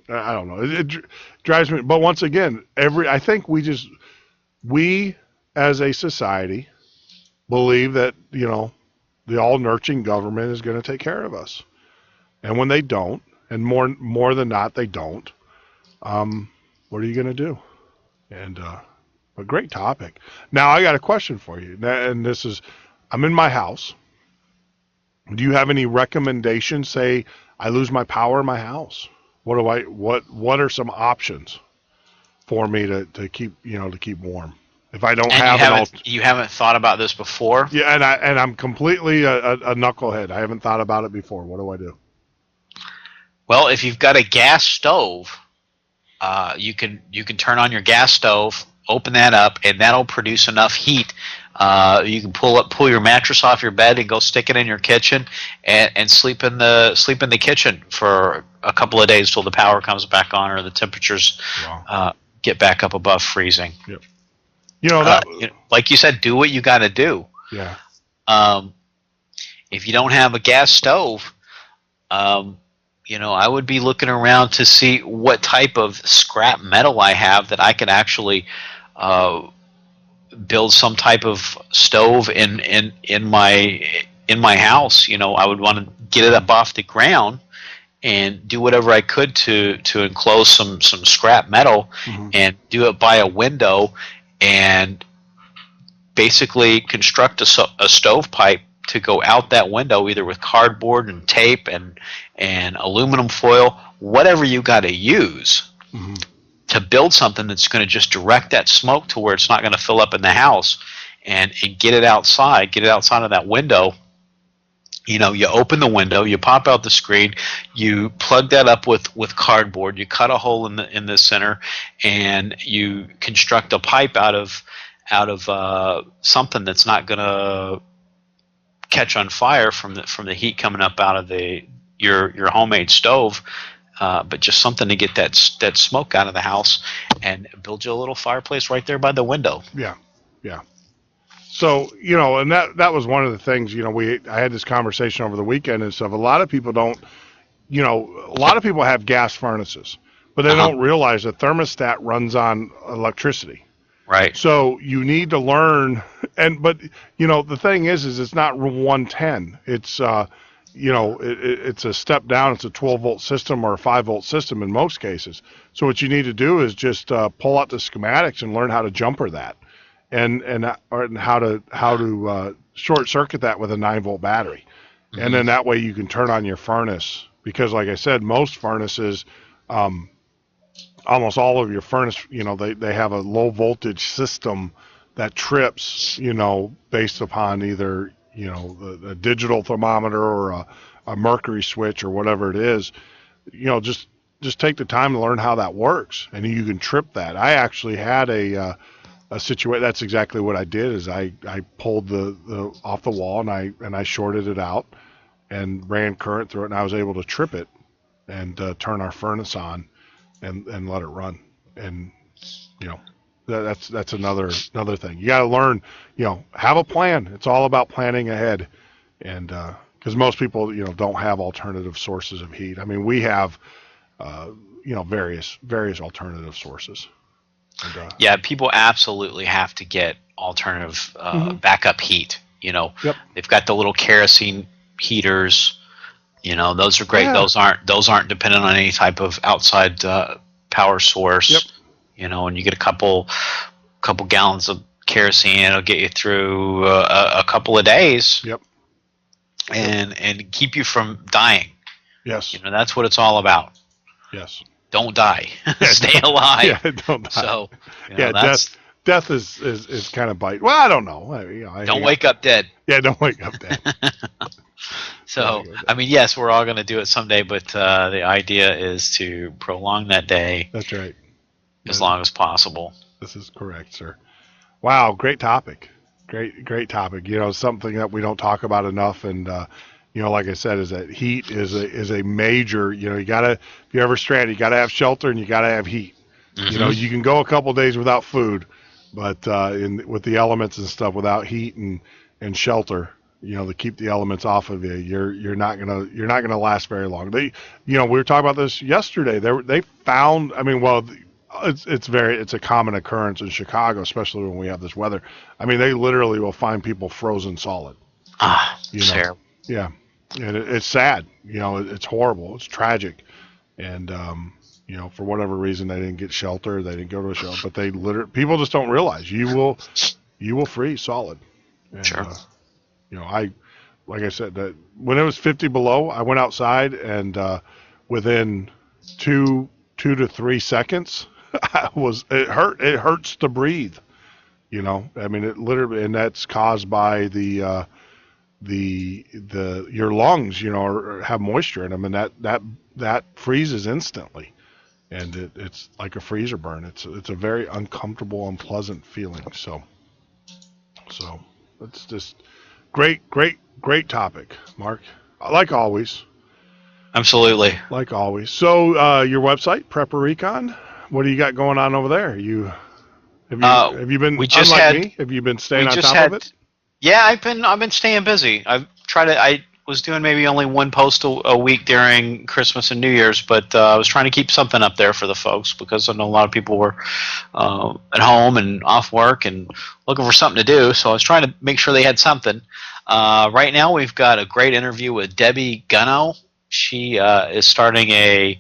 I don't know. It drives me. But once again, I think we as a society believe that, the all-nurturing government is going to take care of us. And when they don't, and more than not, they don't, what are you going to do? And, a great topic. Now, I got a question for you. And this is, I'm in my house. Do you have any recommendations? Say I lose my power in my house. What are some options for me to keep warm? If I don't you haven't thought about this before? Yeah, and I'm completely a knucklehead. I haven't thought about it before. What do I do? Well, if you've got a gas stove, you can turn on your gas stove, open that up, and that'll produce enough heat. You can pull your mattress off your bed and go stick it in your kitchen and sleep in the kitchen for a couple of days till the power comes back on or the temperatures get back up above freezing. Yep. Like you said, do what you got to do. Yeah. If you don't have a gas stove, I would be looking around to see what type of scrap metal I have that I could actually build some type of stove in my house. I would want to get it up off the ground and do whatever I could to enclose some scrap metal and do it by a window and basically construct a stovepipe to go out that window, either with cardboard and tape and aluminum foil, whatever you got to use to build something that's going to just direct that smoke to where it's not going to fill up in the house, and get it outside of that window. You open the window, you pop out the screen, you plug that up with cardboard, you cut a hole in the center, and you construct a pipe out of something that's not going to catch on fire from the heat coming up out of your homemade stove, but just something to get that smoke out of the house, and build you a little fireplace right there by the window. Yeah. So, and that was one of the things, I had this conversation over the weekend and stuff. A lot of people don't, a lot of people have gas furnaces, but they don't realize the thermostat runs on electricity. Right. So you need to learn, but the thing is it's not 110. It's, it's a step down. It's a 12-volt system or a 5-volt system in most cases. So what you need to do is just pull out the schematics and learn how to jumper that. And how to short circuit that with a 9-volt battery, and then that way you can turn on your furnace, because like I said, most furnaces, almost all of your furnace, they have a low voltage system that trips, based upon either the digital thermometer or a mercury switch or whatever it is. Just take the time to learn how that works, and you can trip that. I actually had a situation. That's exactly what I did. Is I pulled the off the wall and I shorted it out and ran current through it, and I was able to trip it and turn our furnace on and let it run. And that's another thing. You got to learn. Have a plan. It's all about planning ahead, and because most people don't have alternative sources of heat. I mean, we have various alternative sources. Yeah, people absolutely have to get alternative backup heat. They've got the little kerosene heaters. Those are great. Yeah. Those aren't dependent on any type of outside power source. Yep. And you get a couple gallons of kerosene, it'll get you through a couple of days. Yep. And keep you from dying. Yes. That's what it's all about. Yes. Don't die. Stay alive. Yeah, don't die. So, death is kind of bite. Well, I don't know. Don't wake up dead. Yeah, don't wake up dead. So, I mean, yes, we're all going to do it someday, but the idea is to prolong that day. That's right. As long as possible. This is correct, sir. Wow, great topic. Great topic. Something that we don't talk about enough, and like I said, is that heat is a major. You gotta, if you're ever stranded, you gotta have shelter and you gotta have heat. You can go a couple days without food, but with the elements and stuff, without heat and shelter, to keep the elements off of you, you're not gonna last very long. We were talking about this yesterday. They found. I mean, well, it's a common occurrence in Chicago, especially when we have this weather. I mean, they literally will find people frozen solid. Terrible. Yeah. And it's sad, it's horrible, it's tragic, and for whatever reason they didn't get shelter, they didn't go to a shelter, but people just don't realize you will freeze solid. And, sure. Like I said, that when it was 50 below, I went outside, and within 2 to 3 seconds, it hurts to breathe. I mean, it literally, and that's caused by your lungs, have moisture in them, and that freezes instantly, and it's like a freezer burn. It's a very uncomfortable, unpleasant feeling. So it's just great topic, Mark. Like always. Absolutely. Like always. So your website, Prepper Recon. What do you got going on over there? Have you been me? Have you been staying on top of it? Yeah, I've been staying busy. I was doing maybe only one post a week during Christmas and New Year's, but I was trying to keep something up there for the folks because I know a lot of people were at home and off work and looking for something to do. So I was trying to make sure they had something. Right now, we've got a great interview with Debbie Gunno. She is starting a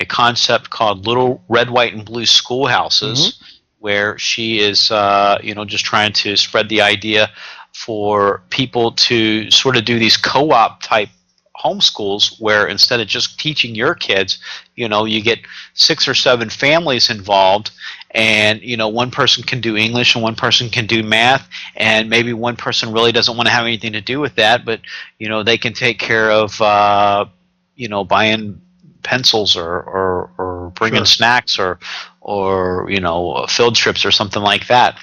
concept called Little Red, White, and Blue Schoolhouses, where she is just trying to spread the idea for people to sort of do these co-op type homeschools where instead of just teaching your kids, you get 6 or 7 families involved, and one person can do English and one person can do math, and maybe one person really doesn't want to have anything to do with that, but they can take care of buying pencils or bringing snacks or field trips or something like that.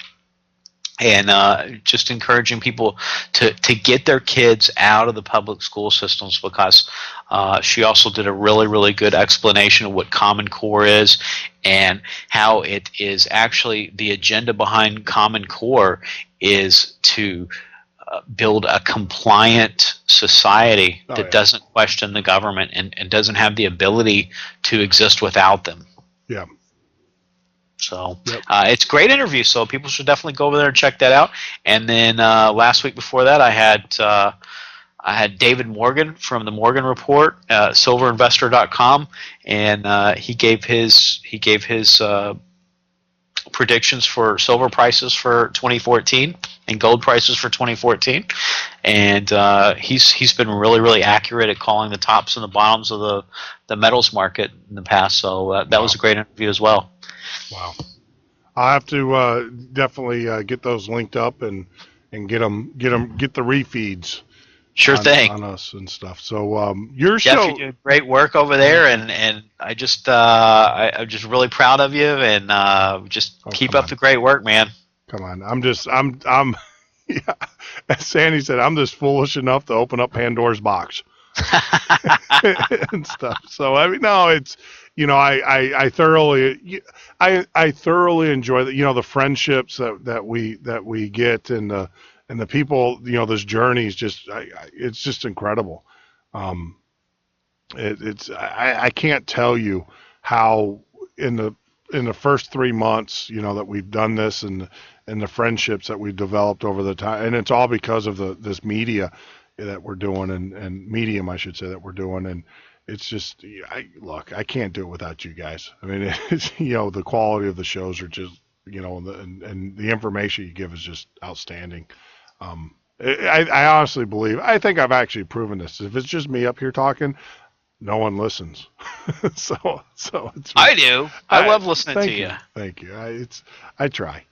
And just encouraging people to get their kids out of the public school systems, because she also did a really, really good explanation of what Common Core is and how it is actually the agenda behind Common Core is to build a compliant society that doesn't question the government and doesn't have the ability to exist without them. Yeah. So it's a great interview, so people should definitely go over there and check that out. And then last week before that, I had David Morgan from the Morgan Report, silverinvestor.com, and he gave his predictions for silver prices for 2014 and gold prices for 2014, and he's been really, really accurate at calling the tops and the bottoms of the metals market in the past. So that was a great interview as well. Wow. I'll have to definitely get those linked up and get the refeeds. Sure thing on us and stuff. So your Jeff, show, you're doing great work over there, and I just I'm just really proud of you, and just keep up the great work, man. Come on, I'm yeah. As Sandy said, I'm just foolish enough to open up Pandora's box and stuff. So I mean, no, it's I thoroughly enjoy the friendships that we get and the people, this journey is just it's just incredible. I can't tell you how in the first 3 months that we've done this and the friendships that we've developed over the time, and it's all because of this media that we're doing and medium, I should say, that we're doing. And it's just, I can't do it without you guys. I mean, it's, the quality of the shows are just, and the information you give is just outstanding. I honestly believe, I think I've actually proven this. If it's just me up here talking, no one listens. so it's, I do. I love listening to you. Thank you. I try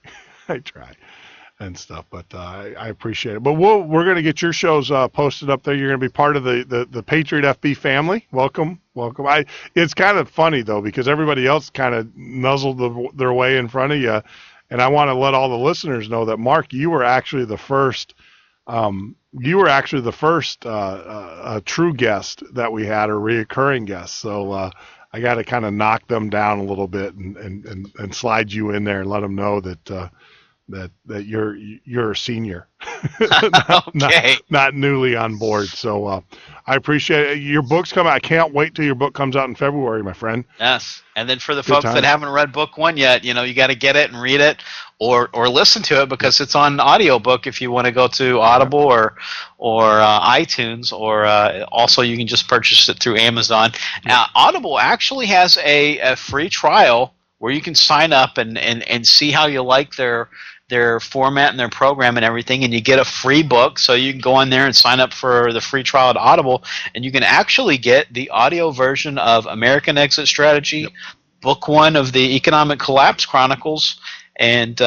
and stuff, but I appreciate it. But we're going to get your shows posted up there. You're going to be part of the Patriot FB family. Welcome. It's kind of funny though, because everybody else kind of nuzzled their way in front of you, and I want to let all the listeners know that Mark, you were actually the first. A true guest that we had, a reoccurring guest. So I got to kind of knock them down a little bit and slide you in there and let them know that you're a senior, not newly on board. So I appreciate it. Your book's coming. I can't wait till your book comes out in February, my friend. Yes, and then for the folks that haven't read book 1 yet, you got to get it and read it, or listen to it, because it's on audiobook if you want to go to Audible or iTunes, or also you can just purchase it through Amazon. Now, Audible actually has a free trial where you can sign up and see how you like their format and their program and everything, and you get a free book. So you can go in there and sign up for the free trial at Audible, and you can actually get the audio version of American Exit Strategy, book 1 of the Economic Collapse Chronicles, and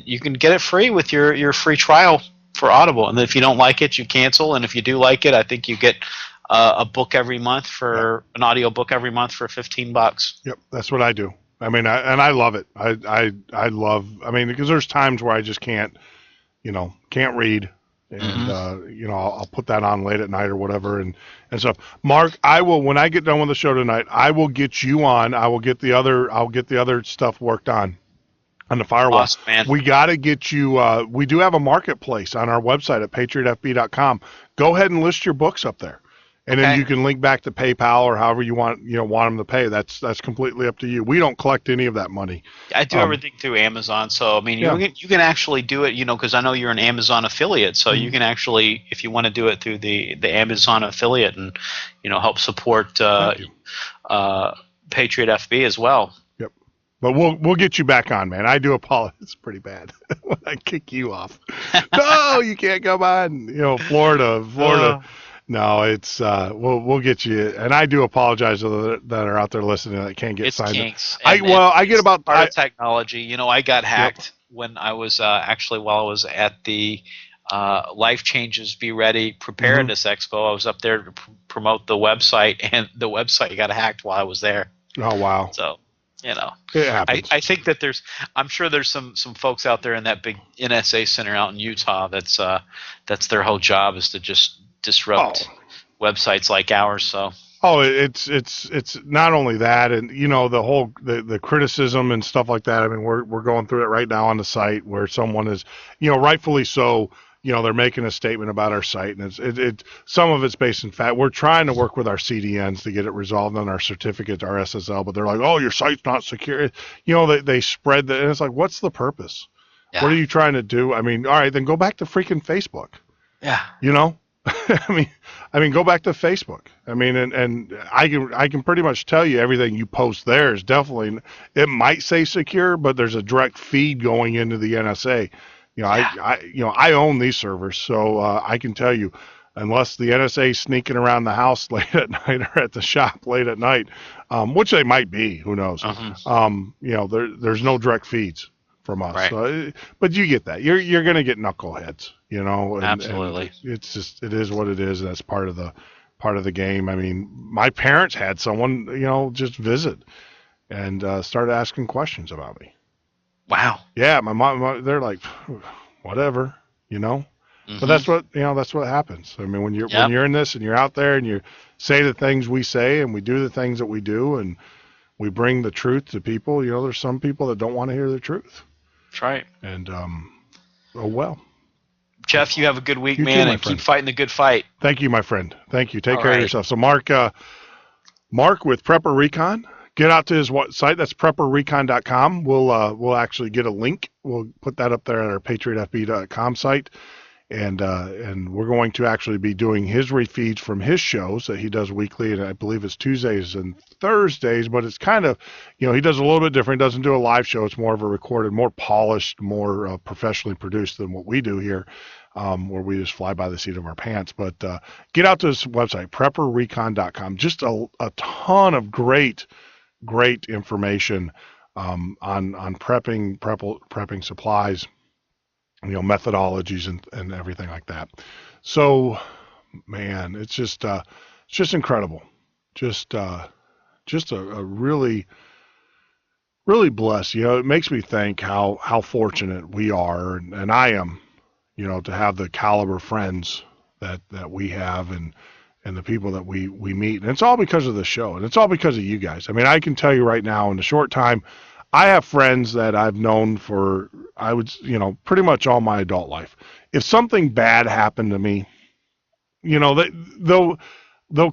you can get it free with your free trial for Audible. And if you don't like it, you cancel, and if you do like it, I think you get a book every month an audio book every month for $15. Yep, that's what I do. I mean, I love it. I love, because there's times where I just can't read, and I'll put that on late at night or whatever and stuff. Mark, I will, when I get done with the show tonight, I will get you on. I'll get the other stuff worked on. On the firewall. Awesome, man. We got to get you, we do have a marketplace on our website at patriotfb.com. Go ahead and list your books up there. And then you can link back to PayPal or however you want them to pay. That's completely up to you. We don't collect any of that money. I do everything through Amazon. So, I mean, you can actually do it, because I know you're an Amazon affiliate. So you can actually, if you want to do it through the Amazon affiliate and, help support Patriot FB as well. Yep. But we'll get you back on, man. I do apologize. It's pretty bad when I kick you off. No, you can't come on. Florida. No, it's we'll get you, and I do apologize to that are out there listening that can't get signed kinks. I get about part of technology. I got hacked when I was while I was at the Life Changes Be Ready Preparedness Expo. I was up there to promote the website, and the website got hacked while I was there. Oh wow! So it happens. I think that I'm sure there's some folks out there in that big NSA center out in Utah that's their whole job is to just disrupt websites like ours. So it's not only that, and the whole the criticism and stuff like that. I mean, we're going through it right now on the site where someone is rightfully so, they're making a statement about our site, and it's some of it's based in fact. We're trying to work with our CDNs to get it resolved on our certificates, our SSL, but they're like, oh, your site's not secure. They spread that, and it's like, what's the purpose? Yeah. What are you trying to do? I mean, all right, then go back to freaking Facebook. Yeah. I mean, go back to Facebook. I mean, and I can pretty much tell you everything you post there is definitely, it might say secure, but there's a direct feed going into the NSA. I own these servers, so I can tell you, unless the NSA is sneaking around the house late at night or at the shop late at night, which they might be, who knows? There's no direct feeds from us. Right. So, but you get that. You're going to get knuckleheads, Absolutely. And it's just, it is what it is. And that's part of the game. I mean, my parents had someone, just visit and start asking questions about me. Wow. Yeah. My mom, they're like, whatever, but that's what happens. I mean, when you're in this and you're out there and you say the things we say and we do the things that we do and we bring the truth to people, there's some people that don't want to hear the truth. That's right. And, oh well. Jeff, you have a good week, man, and keep fighting the good fight. Thank you, my friend. Thank you. Take care of yourself. So Mark with Prepper Recon, get out to his site. That's prepperrecon.com. We'll actually get a link. We'll put that up there at our patriotfb.com site. And we're going to actually be doing his refeeds from his shows that he does weekly, and I believe it's Tuesdays and Thursdays, but it's kind of, he does a little bit different. He doesn't do a live show. It's more of a recorded, more polished, more professionally produced than what we do here, where we just fly by the seat of our pants. But get out to his website, prepperrecon.com. Just a ton of great information on prepping supplies, methodologies and everything like that. So, man, it's just incredible. Just a really, really blessed. It makes me think how fortunate we are, and I am, to have the caliber friends that we have and the people that we meet. And it's all because of the show, and it's all because of you guys. I mean, I can tell you right now, in the short time, I have friends that I've known for, pretty much all my adult life. If something bad happened to me, they'll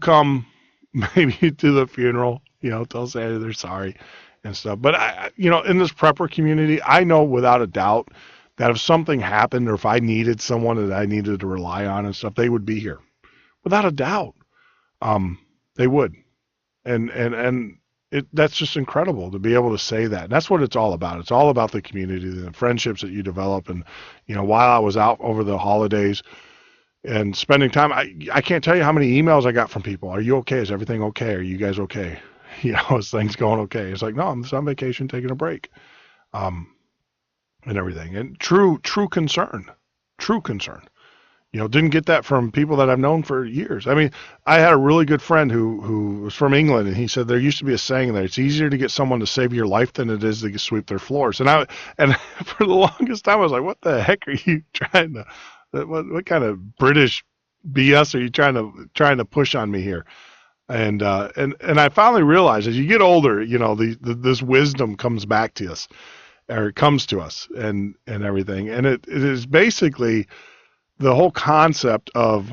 come maybe to the funeral, they'll say they're sorry and stuff. But in this prepper community, I know without a doubt that if something happened or if I needed someone that I needed to rely on and stuff, they would be here. Without a doubt. They would. And that's just incredible to be able to say that. And that's what it's all about. It's all about the community, the friendships that you develop. And, while I was out over the holidays and spending time, I can't tell you how many emails I got from people. Are you okay? Is everything okay? Are you guys okay? Is things going okay? It's like, no, I'm just on vacation, taking a break, and everything. And true concern. Didn't get that from people that I've known for years. I mean, I had a really good friend who was from England, and he said there used to be a saying there: it's easier to get someone to save your life than it is to sweep their floors. And for the longest time, I was like, what the heck are you trying to? What kind of British BS are you trying to push on me here? And I finally realized as you get older, this wisdom comes back to us. or it comes to us and everything. And it is basically the whole concept of,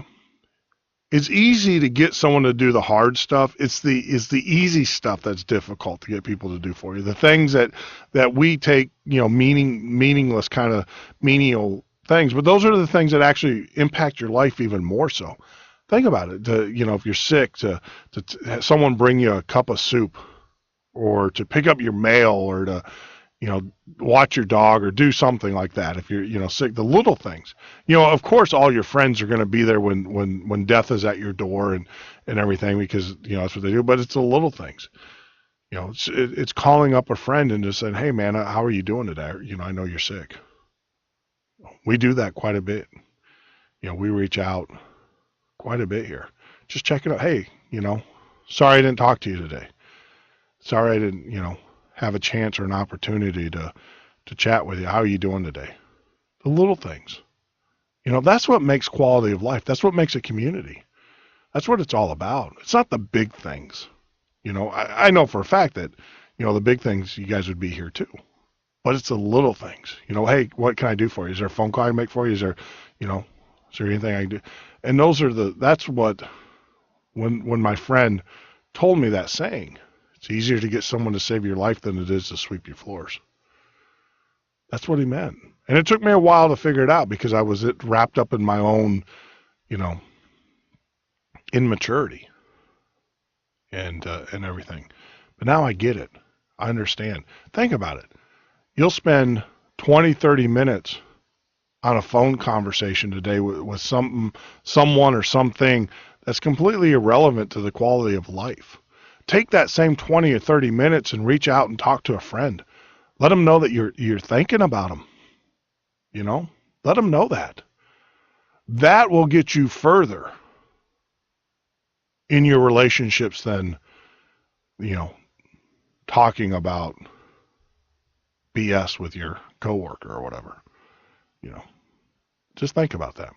it's easy to get someone to do the hard stuff. It's the easy stuff that's difficult to get people to do for you. The things that we take, meaningless kind of menial things, but those are the things that actually impact your life even more so. Think about it. If you're sick, to have someone bring you a cup of soup, or to pick up your mail, or to watch your dog, or do something like that. If you're sick, the little things. Of course, all your friends are going to be there when death is at your door and everything, because that's what they do. But it's the little things. It's calling up a friend and just saying, "Hey, man, how are you doing today? I know you're sick." We do that quite a bit. We reach out quite a bit here. Just check it out. Hey, sorry I didn't talk to you today. Sorry I didn't, have a chance or an opportunity to chat with you. How are you doing today? The little things. That's what makes quality of life. That's what makes a community. That's what it's all about. It's not the big things. I know for a fact that, the big things, you guys would be here too. But it's the little things. Hey, what can I do for you? Is there a phone call I can make for you? Is there anything I can do? And that's what, when my friend told me that saying, it's easier to get someone to save your life than it is to sweep your floors. That's what he meant. And it took me a while to figure it out, because I was wrapped up in my own, immaturity and everything. But now I get it. I understand. Think about it. You'll spend 20, 30 minutes on a phone conversation today with someone or something that's completely irrelevant to the quality of life. Take that same 20 or 30 minutes and reach out and talk to a friend. Let them know that you're thinking about them. Let them know that. That will get you further in your relationships than, talking about BS with your coworker or whatever. Just think about that.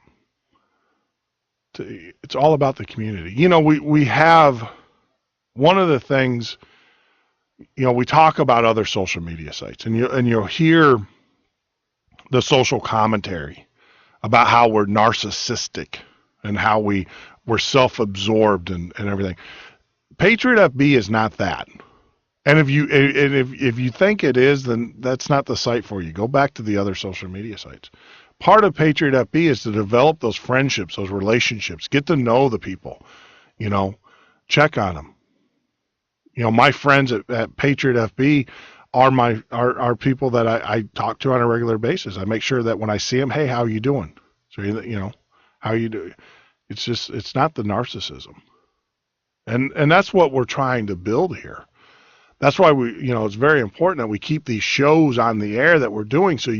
It's all about the community. We have one of the things, we talk about other social media sites, and you'll hear the social commentary about how we're narcissistic and how we're self-absorbed and everything. Patriot FB is not that. And if you think it is, then that's not the site for you. Go back to the other social media sites. Part of Patriot FB is to develop those friendships, those relationships, get to know the people, check on them. My friends at Patriot FB are people that I talk to on a regular basis. I make sure that when I see them, hey, how are you doing? So, how are you doing? It's not the narcissism. And that's what we're trying to build here. That's why it's very important that we keep these shows on the air that we're doing, so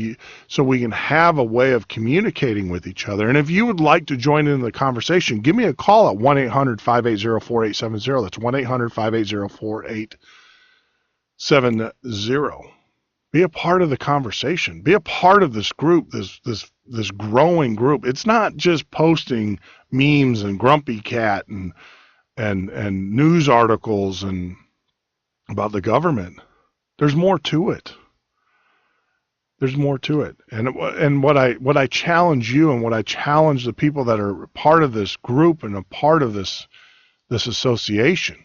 we can have a way of communicating with each other. And if you would like to join in the conversation, give me a call at 1-800-580-4870. That's 1-800-580-4870. Be a part of the conversation. Be a part of this group, this growing group. It's not just posting memes and Grumpy Cat and news articles and about the government. There's more to it. There's more to it. And what I challenge you, and what I challenge the people that are part of this group and a part of this association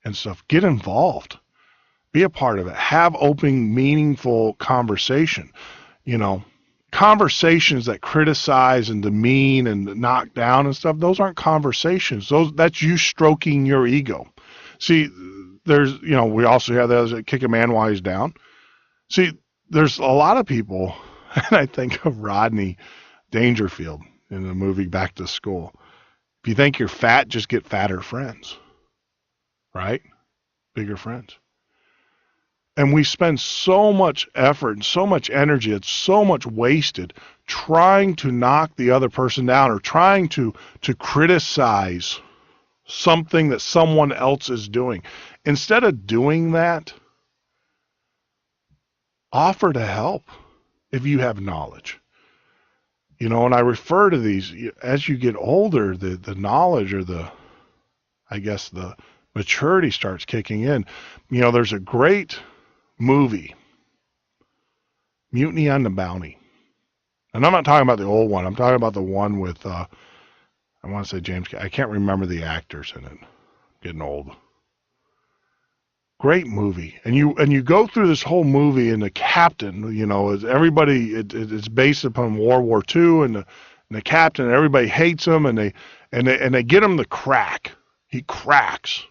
and stuff, get involved. Be a part of it. Have open, meaningful conversation. Conversations that criticize and demean and knock down and stuff, those aren't conversations. That's you stroking your ego. See, we also have those that kick a man while he's down. See, there's a lot of people, and I think of Rodney Dangerfield in the movie Back to School. If you think you're fat, just get fatter friends, right? Bigger friends. And we spend so much effort and so much energy, it's so much wasted trying to knock the other person down, or trying to criticize something that someone else is doing. Instead of doing that, offer to help if you have knowledge. And I refer to these, as you get older, the knowledge, or the maturity starts kicking in. There's a great movie Mutiny on the Bounty. And I'm not talking about the old one. I'm talking about the one with, I want to say James, I can't remember the actors in it. Getting old. Great movie. And you go through this whole movie, and the captain, you know, is everybody, it's based upon World War II, and the captain, everybody hates him, and they get him to crack. He cracks.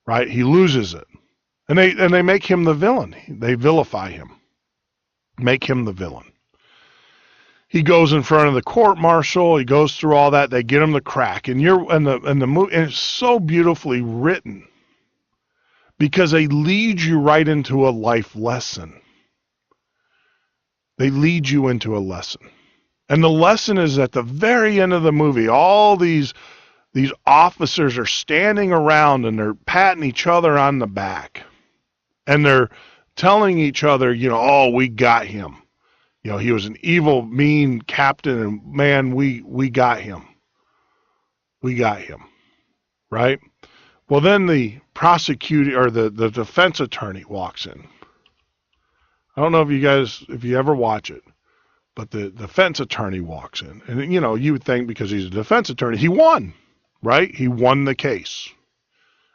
Right? He loses it. And they make him the villain. They vilify him. Make him the villain. He goes in front of the court martial. He goes through all that. They get him to crack. And the movie, and it's so beautifully written because they lead you right into a life lesson. They lead you into a lesson. And the lesson is at the very end of the movie, all these officers are standing around and they're patting each other on the back. And they're telling each other, you know, oh, we got him. You know, he was an evil, mean captain, and man, we got him. We got him. Right? Well, then the prosecutor or the defense attorney walks in. I don't know if you ever watch it, but the defense attorney walks in. And, you know, you would think because he's a defense attorney, he won. Right? He won the case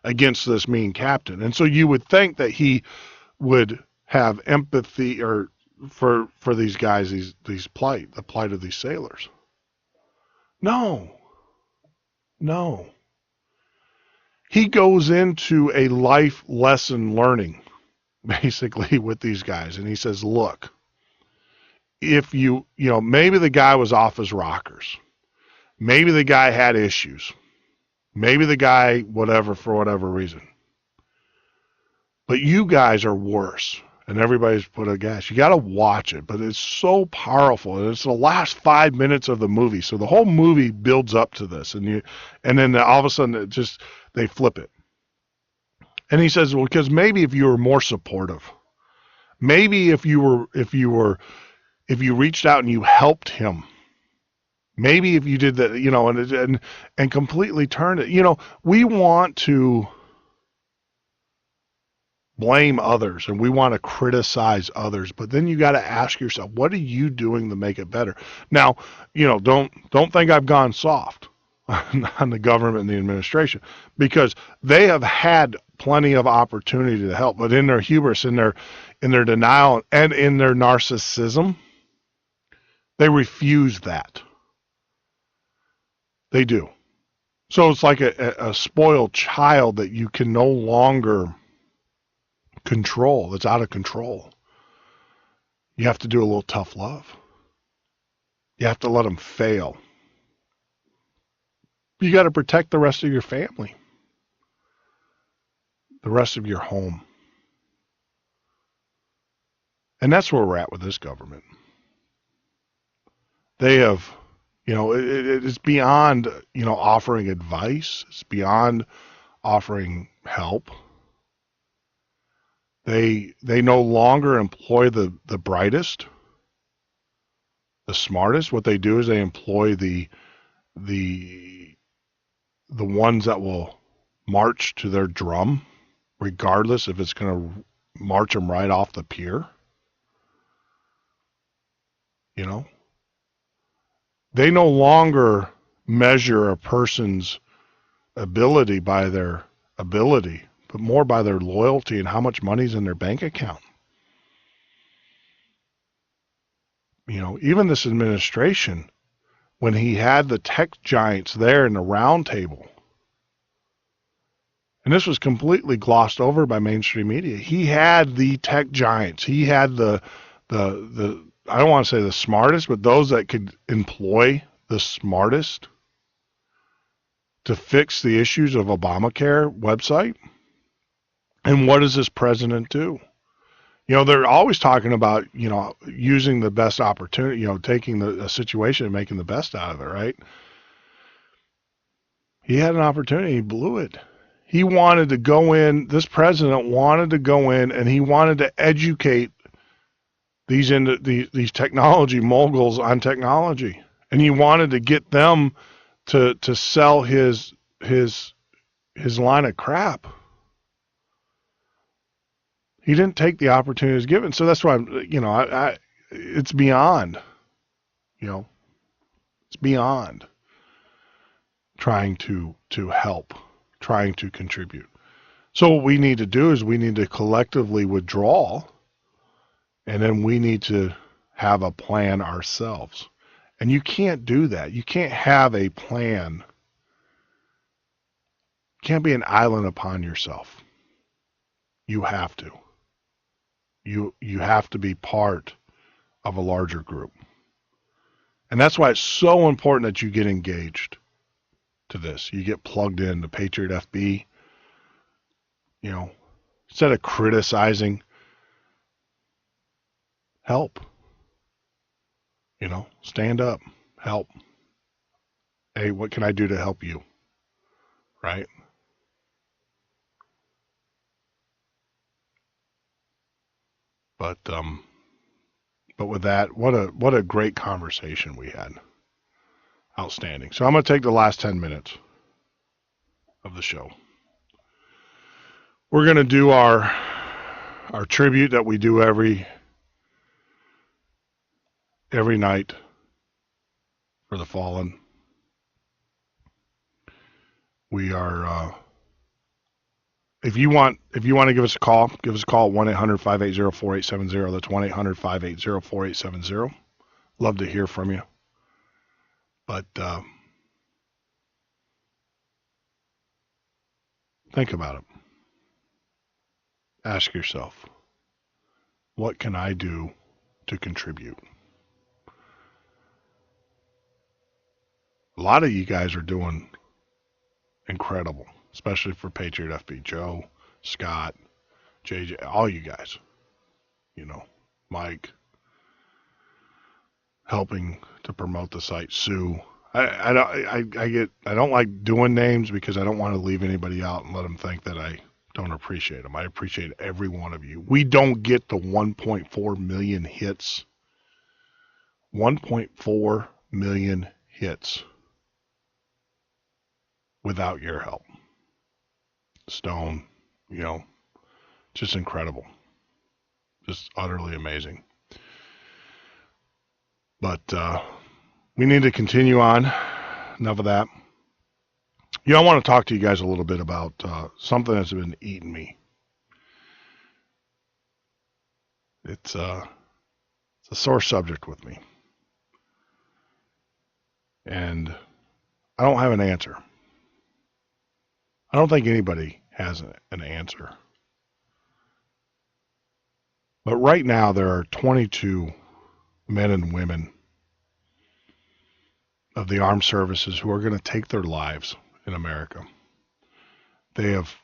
against this mean captain. And so you would think that he would have empathy or for these guys, the plight of these sailors. No. He goes into a life lesson learning, basically, with these guys. And he says, look, if you know, maybe the guy was off his rockers. Maybe the guy had issues. Maybe the guy, whatever, for whatever reason. But you guys are worse. And everybody's put a gas. You got to watch it. But it's so powerful. And it's the last 5 minutes of the movie. So the whole movie builds up to this. And then all of a sudden, they flip it. And he says, well, because maybe if you were more supportive. Maybe if you reached out and you helped him. Maybe if you did that, you know, and completely turned it. You know, we want to blame others and we want to criticize others, but then you got to ask yourself, what are you doing to make it better? Now, you know, don't think I've gone soft on the government and the administration, because they have had plenty of opportunity to help, but in their hubris, in their denial, and in their narcissism, they refuse that. They do. So it's like a spoiled child that you can no longer control. That's out of control. You have to do a little tough love. You have to let them fail. You got to protect the rest of your family. The rest of your home. And that's where we're at with this government. They have... You know, it's beyond, you know, offering advice. It's beyond offering help. They no longer employ the brightest, the smartest. What they do is they employ the ones that will march to their drum, regardless if it's going to march them right off the pier. You know? They no longer measure a person's ability by their ability, but more by their loyalty and how much money's in their bank account. You know, even this administration, when he had the tech giants there in the round table, and this was completely glossed over by mainstream media, he had the tech giants. He had the I don't want to say the smartest, but those that could employ the smartest to fix the issues of Obamacare website. And what does this president do? You know, they're always talking about, you know, using the best opportunity, you know, taking a situation and making the best out of it, right? He had an opportunity, he blew it. He wanted to go in, this president wanted to go in and he wanted to educate these technology moguls on technology, and he wanted to get them to sell his line of crap. He didn't take the opportunities given, so that's why it's beyond, it's beyond trying to help, trying to contribute. So what we need to do is we need to collectively withdraw, and then we need to have a plan ourselves. And you can't do that. You can't have a plan. You can't be an island upon yourself. You have to. You have to be part of a larger group. And that's why it's so important that you get engaged to this. You get plugged in to Patriot FB. Instead of criticizing, help. Stand up, help. Hey, what can I do to help you? Right? But with that, what a great conversation we had. Outstanding. So I'm going to take the last 10 minutes of the show. We're going to do our tribute that we do every night for the fallen. We are if you want to give us a call at 1-800-580-4870. That's 1-800-580-4870. Love to hear from you. But think about it. Ask yourself, what can I do to contribute? A lot of you guys are doing incredible, especially for Patriot FB. Joe, Scott, JJ, all you guys, Mike, helping to promote the site. Sue, I don't like doing names because I don't want to leave anybody out and let them think that I don't appreciate them. I appreciate every one of you. We don't get the 1.4 million hits. 1.4 million hits without your help. Stone, just incredible. Just utterly amazing. But we need to continue on. Enough of that. I want to talk to you guys a little bit about something that's been eating me. It's a sore subject with me. And I don't have an answer. I don't think anybody has an answer. But right now there are 22 men and women of the armed services who are going to take their lives in America. They have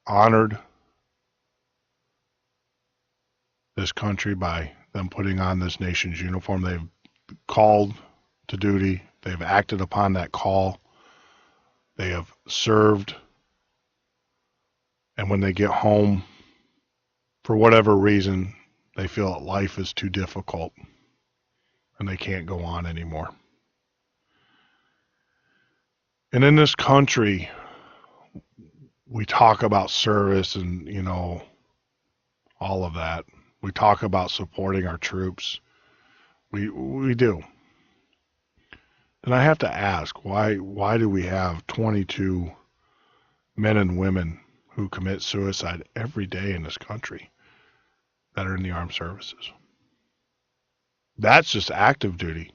honored this country by them putting on this nation's uniform. They've called to duty. They've acted upon that call. They have served. And when they get home, for whatever reason, they feel that life is too difficult and they can't go on anymore. And in this country, we talk about service and, all of that. We talk about supporting our troops. We do. And I have to ask, why do we have 22 men and women who commit suicide every day in this country that are in the armed services? That's just active duty.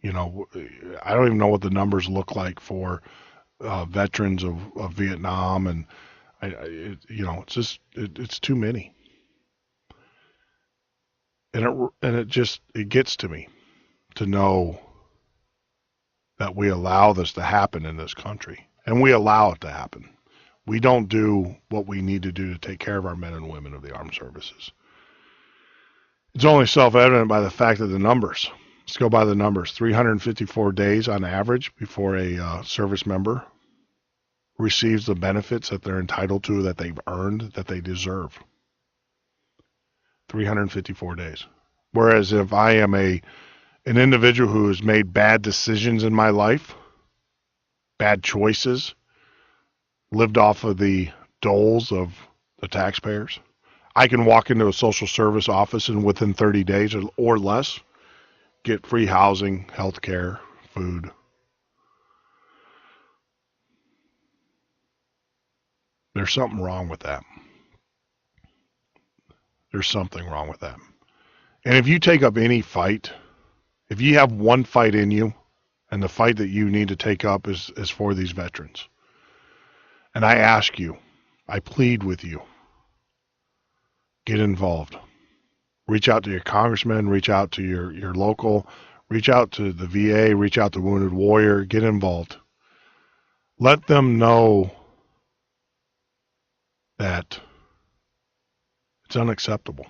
I don't even know what the numbers look like for veterans of Vietnam, and it's too many. And it gets to me to know that we allow this to happen in this country, and we allow it to happen. We don't do what we need to do to take care of our men and women of the armed services. It's only self-evident by the fact of the numbers. Let's go by the numbers. 354 days on average before a service member receives the benefits that they're entitled to, that they've earned, that they deserve. 354 days. Whereas if I am an individual who has made bad decisions in my life, bad choices, lived off of the doles of the taxpayers, I can walk into a social service office and within 30 days or less get free housing, health care, food. There's something wrong with that. There's something wrong with that. And if you take up any fight, if you have one fight in you, and the fight that you need to take up is for these veterans, and I ask you, I plead with you, get involved. Reach out to your congressman, reach out to your local, reach out to the VA, reach out to Wounded Warrior, get involved. Let them know that it's unacceptable.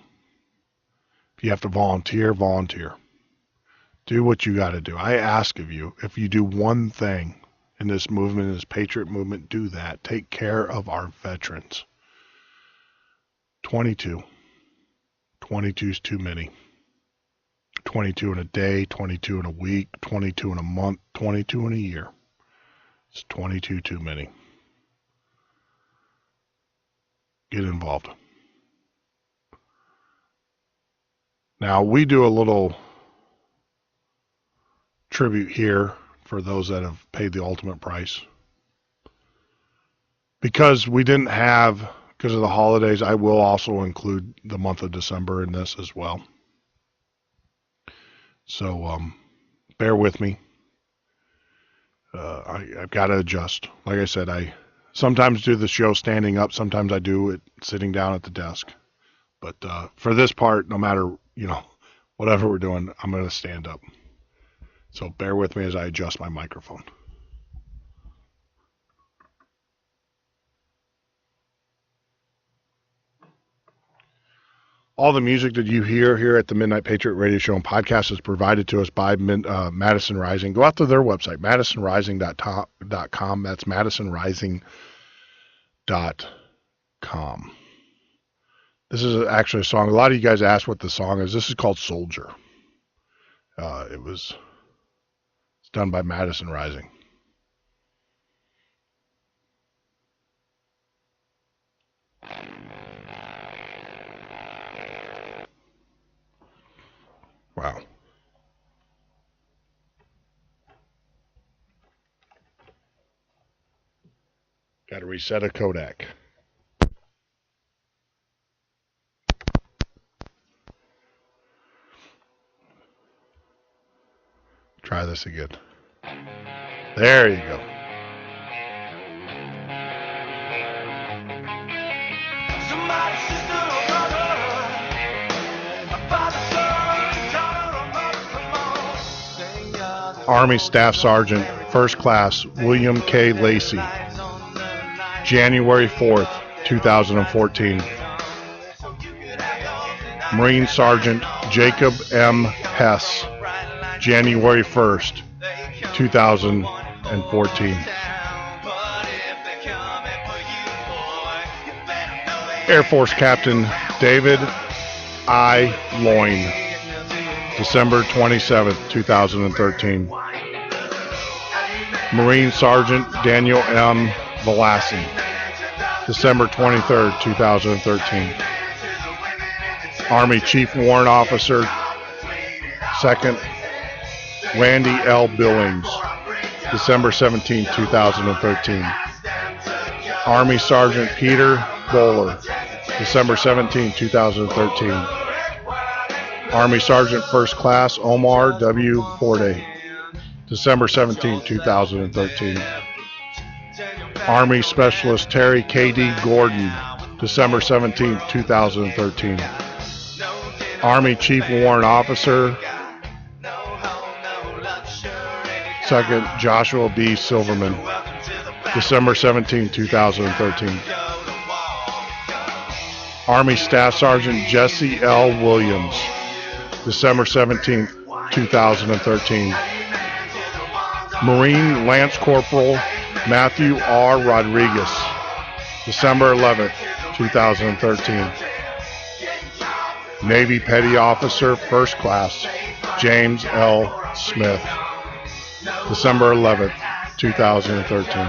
If you have to volunteer, volunteer. Do what you got to do. I ask of you, if you do one thing in this movement, in this Patriot movement, do that. Take care of our veterans. 22. 22 is too many. 22 in a day, 22 in a week, 22 in a month, 22 in a year. It's 22 too many. Get involved. Now, we do a little tribute here for those that have paid the ultimate price. Because we didn't have, because of the holidays, I will also include the month of December in this as well. So, bear with me. I've got to adjust. Like I said, I sometimes do the show standing up. Sometimes I do it sitting down at the desk. But for this part, no matter, whatever we're doing, I'm going to stand up. So bear with me as I adjust my microphone. All the music that you hear here at the Midnight Patriot Radio Show and Podcast is provided to us by Madison Rising. Go out to their website, madisonrising.com. That's madisonrising.com. This is actually a song. A lot of you guys asked what the song is. This is called Soldier. It's done by Madison Rising. Wow. Got to reset a Kodak. Try this again. There you go. Army Staff Sergeant, First Class, William K. Lacey, January 4th, 2014. Marine Sergeant Jacob M. Hess, January 1st, 2014. Air Force Captain David I. Loyne, December 27th, 2013. Marine Sergeant Daniel M. Velassi, December 23rd, 2013. Army Chief Warrant Officer, 2nd, Randy L. Billings, December 17, 2013. Army Sergeant Peter Bowler, December 17, 2013. Army Sergeant First Class Omar W. Forte, December 17, 2013. Army Specialist Terry K.D. Gordon, December 17, 2013. Army Chief Warrant Officer, 2nd Joshua B. Silverman, December 17, 2013. Army Staff Sergeant Jesse L. Williams, December 17, 2013. Marine Lance Corporal Matthew R. Rodriguez, December 11th, 2013. Navy Petty Officer, First Class, James L. Smith, December 11th, 2013.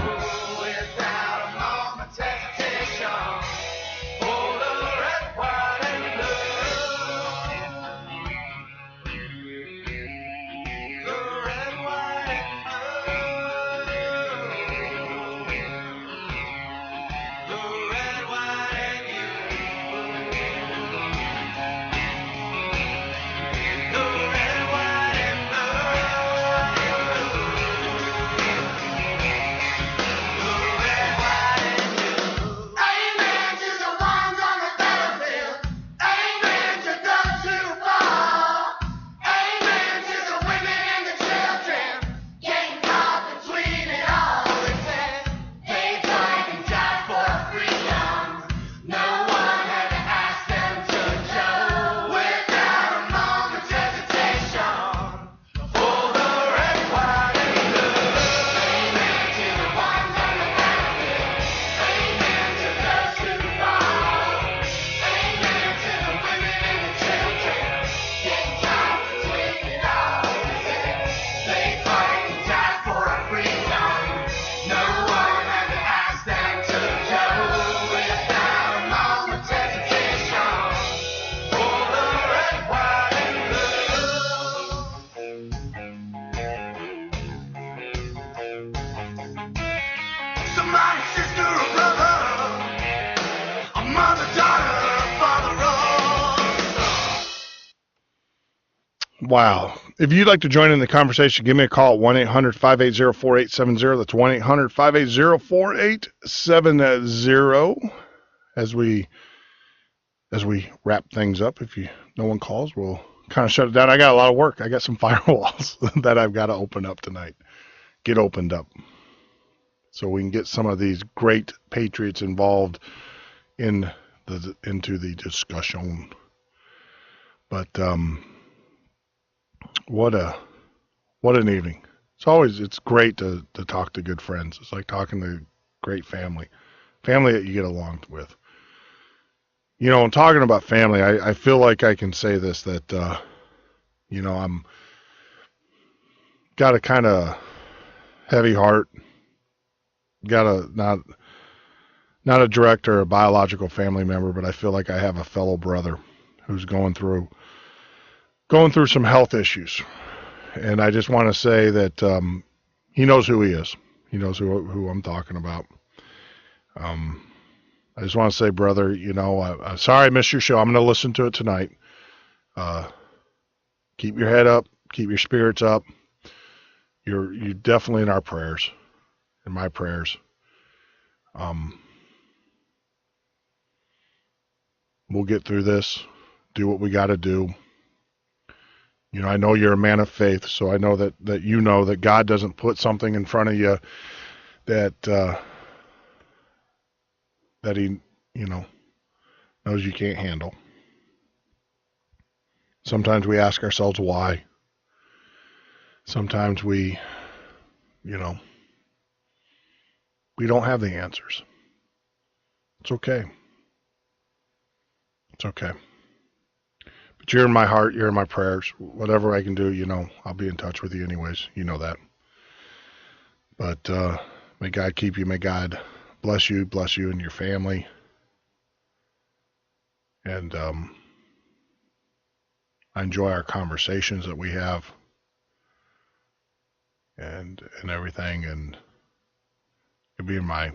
Wow. If you'd like to join in the conversation, give me a call at 1-800-580-4870. That's 1-800-580-4870. As we wrap things up, if no one calls, we'll kind of shut it down. I got a lot of work. I got some firewalls that I've got to open up tonight. Get opened up. So we can get some of these great Patriots involved into the discussion. But what an evening. It's great to talk to good friends. It's like talking to great family that you get along with. You know, I'm talking about family. I feel like I can say this, that I'm got a kind of heavy heart. Got a not a direct or a biological family member, but I feel like I have a fellow brother who's going through some health issues. And I just want to say that he knows who he is. He knows who I'm talking about. I just want to say, brother, I'm sorry I missed your show. I'm going to listen to it tonight. Keep your head up. Keep your spirits up. You're definitely in our prayers, in my prayers. We'll get through this. Do what we got to do. I know you're a man of faith, so I know that you know that God doesn't put something in front of you that he, knows you can't handle. Sometimes we ask ourselves why. Sometimes we don't have the answers. It's okay. It's okay. But you're in my heart, you're in my prayers. Whatever I can do, I'll be in touch with you anyways. You know that. But may God keep you. May God bless you and your family. And I enjoy our conversations that we have and everything, and you'll be in my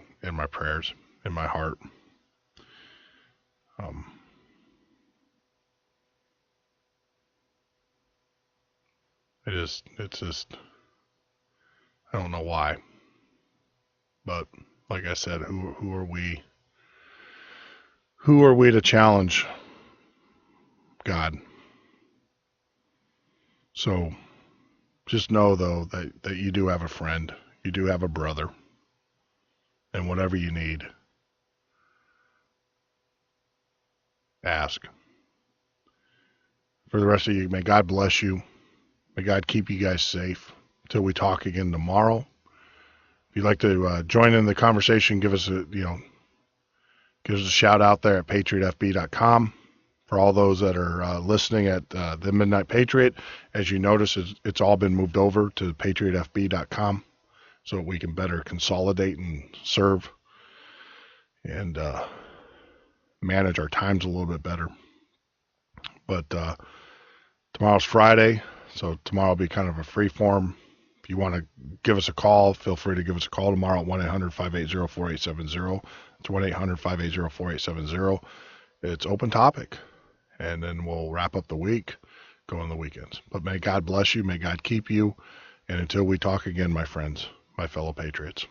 prayers, in my heart. It's just, I don't know why, but like I said, who are we? Who are we to challenge God? So just know, though, that you do have a friend, you do have a brother, and whatever you need, ask. For the rest of you, may God bless you. May God keep you guys safe until we talk again tomorrow. If you'd like to join in the conversation, give us a shout out there at patriotfb.com. For all those that are listening at the Midnight Patriot, as you notice, it's all been moved over to patriotfb.com so we can better consolidate and serve and manage our times a little bit better. But tomorrow's Friday, so tomorrow will be kind of a free form. If you want to give us a call, feel free to give us a call tomorrow at 1-800-580-4870. It's 1-800-580-4870. It's open topic. And then we'll wrap up the week, go on the weekends. But may God bless you. May God keep you. And until we talk again, my friends, my fellow patriots.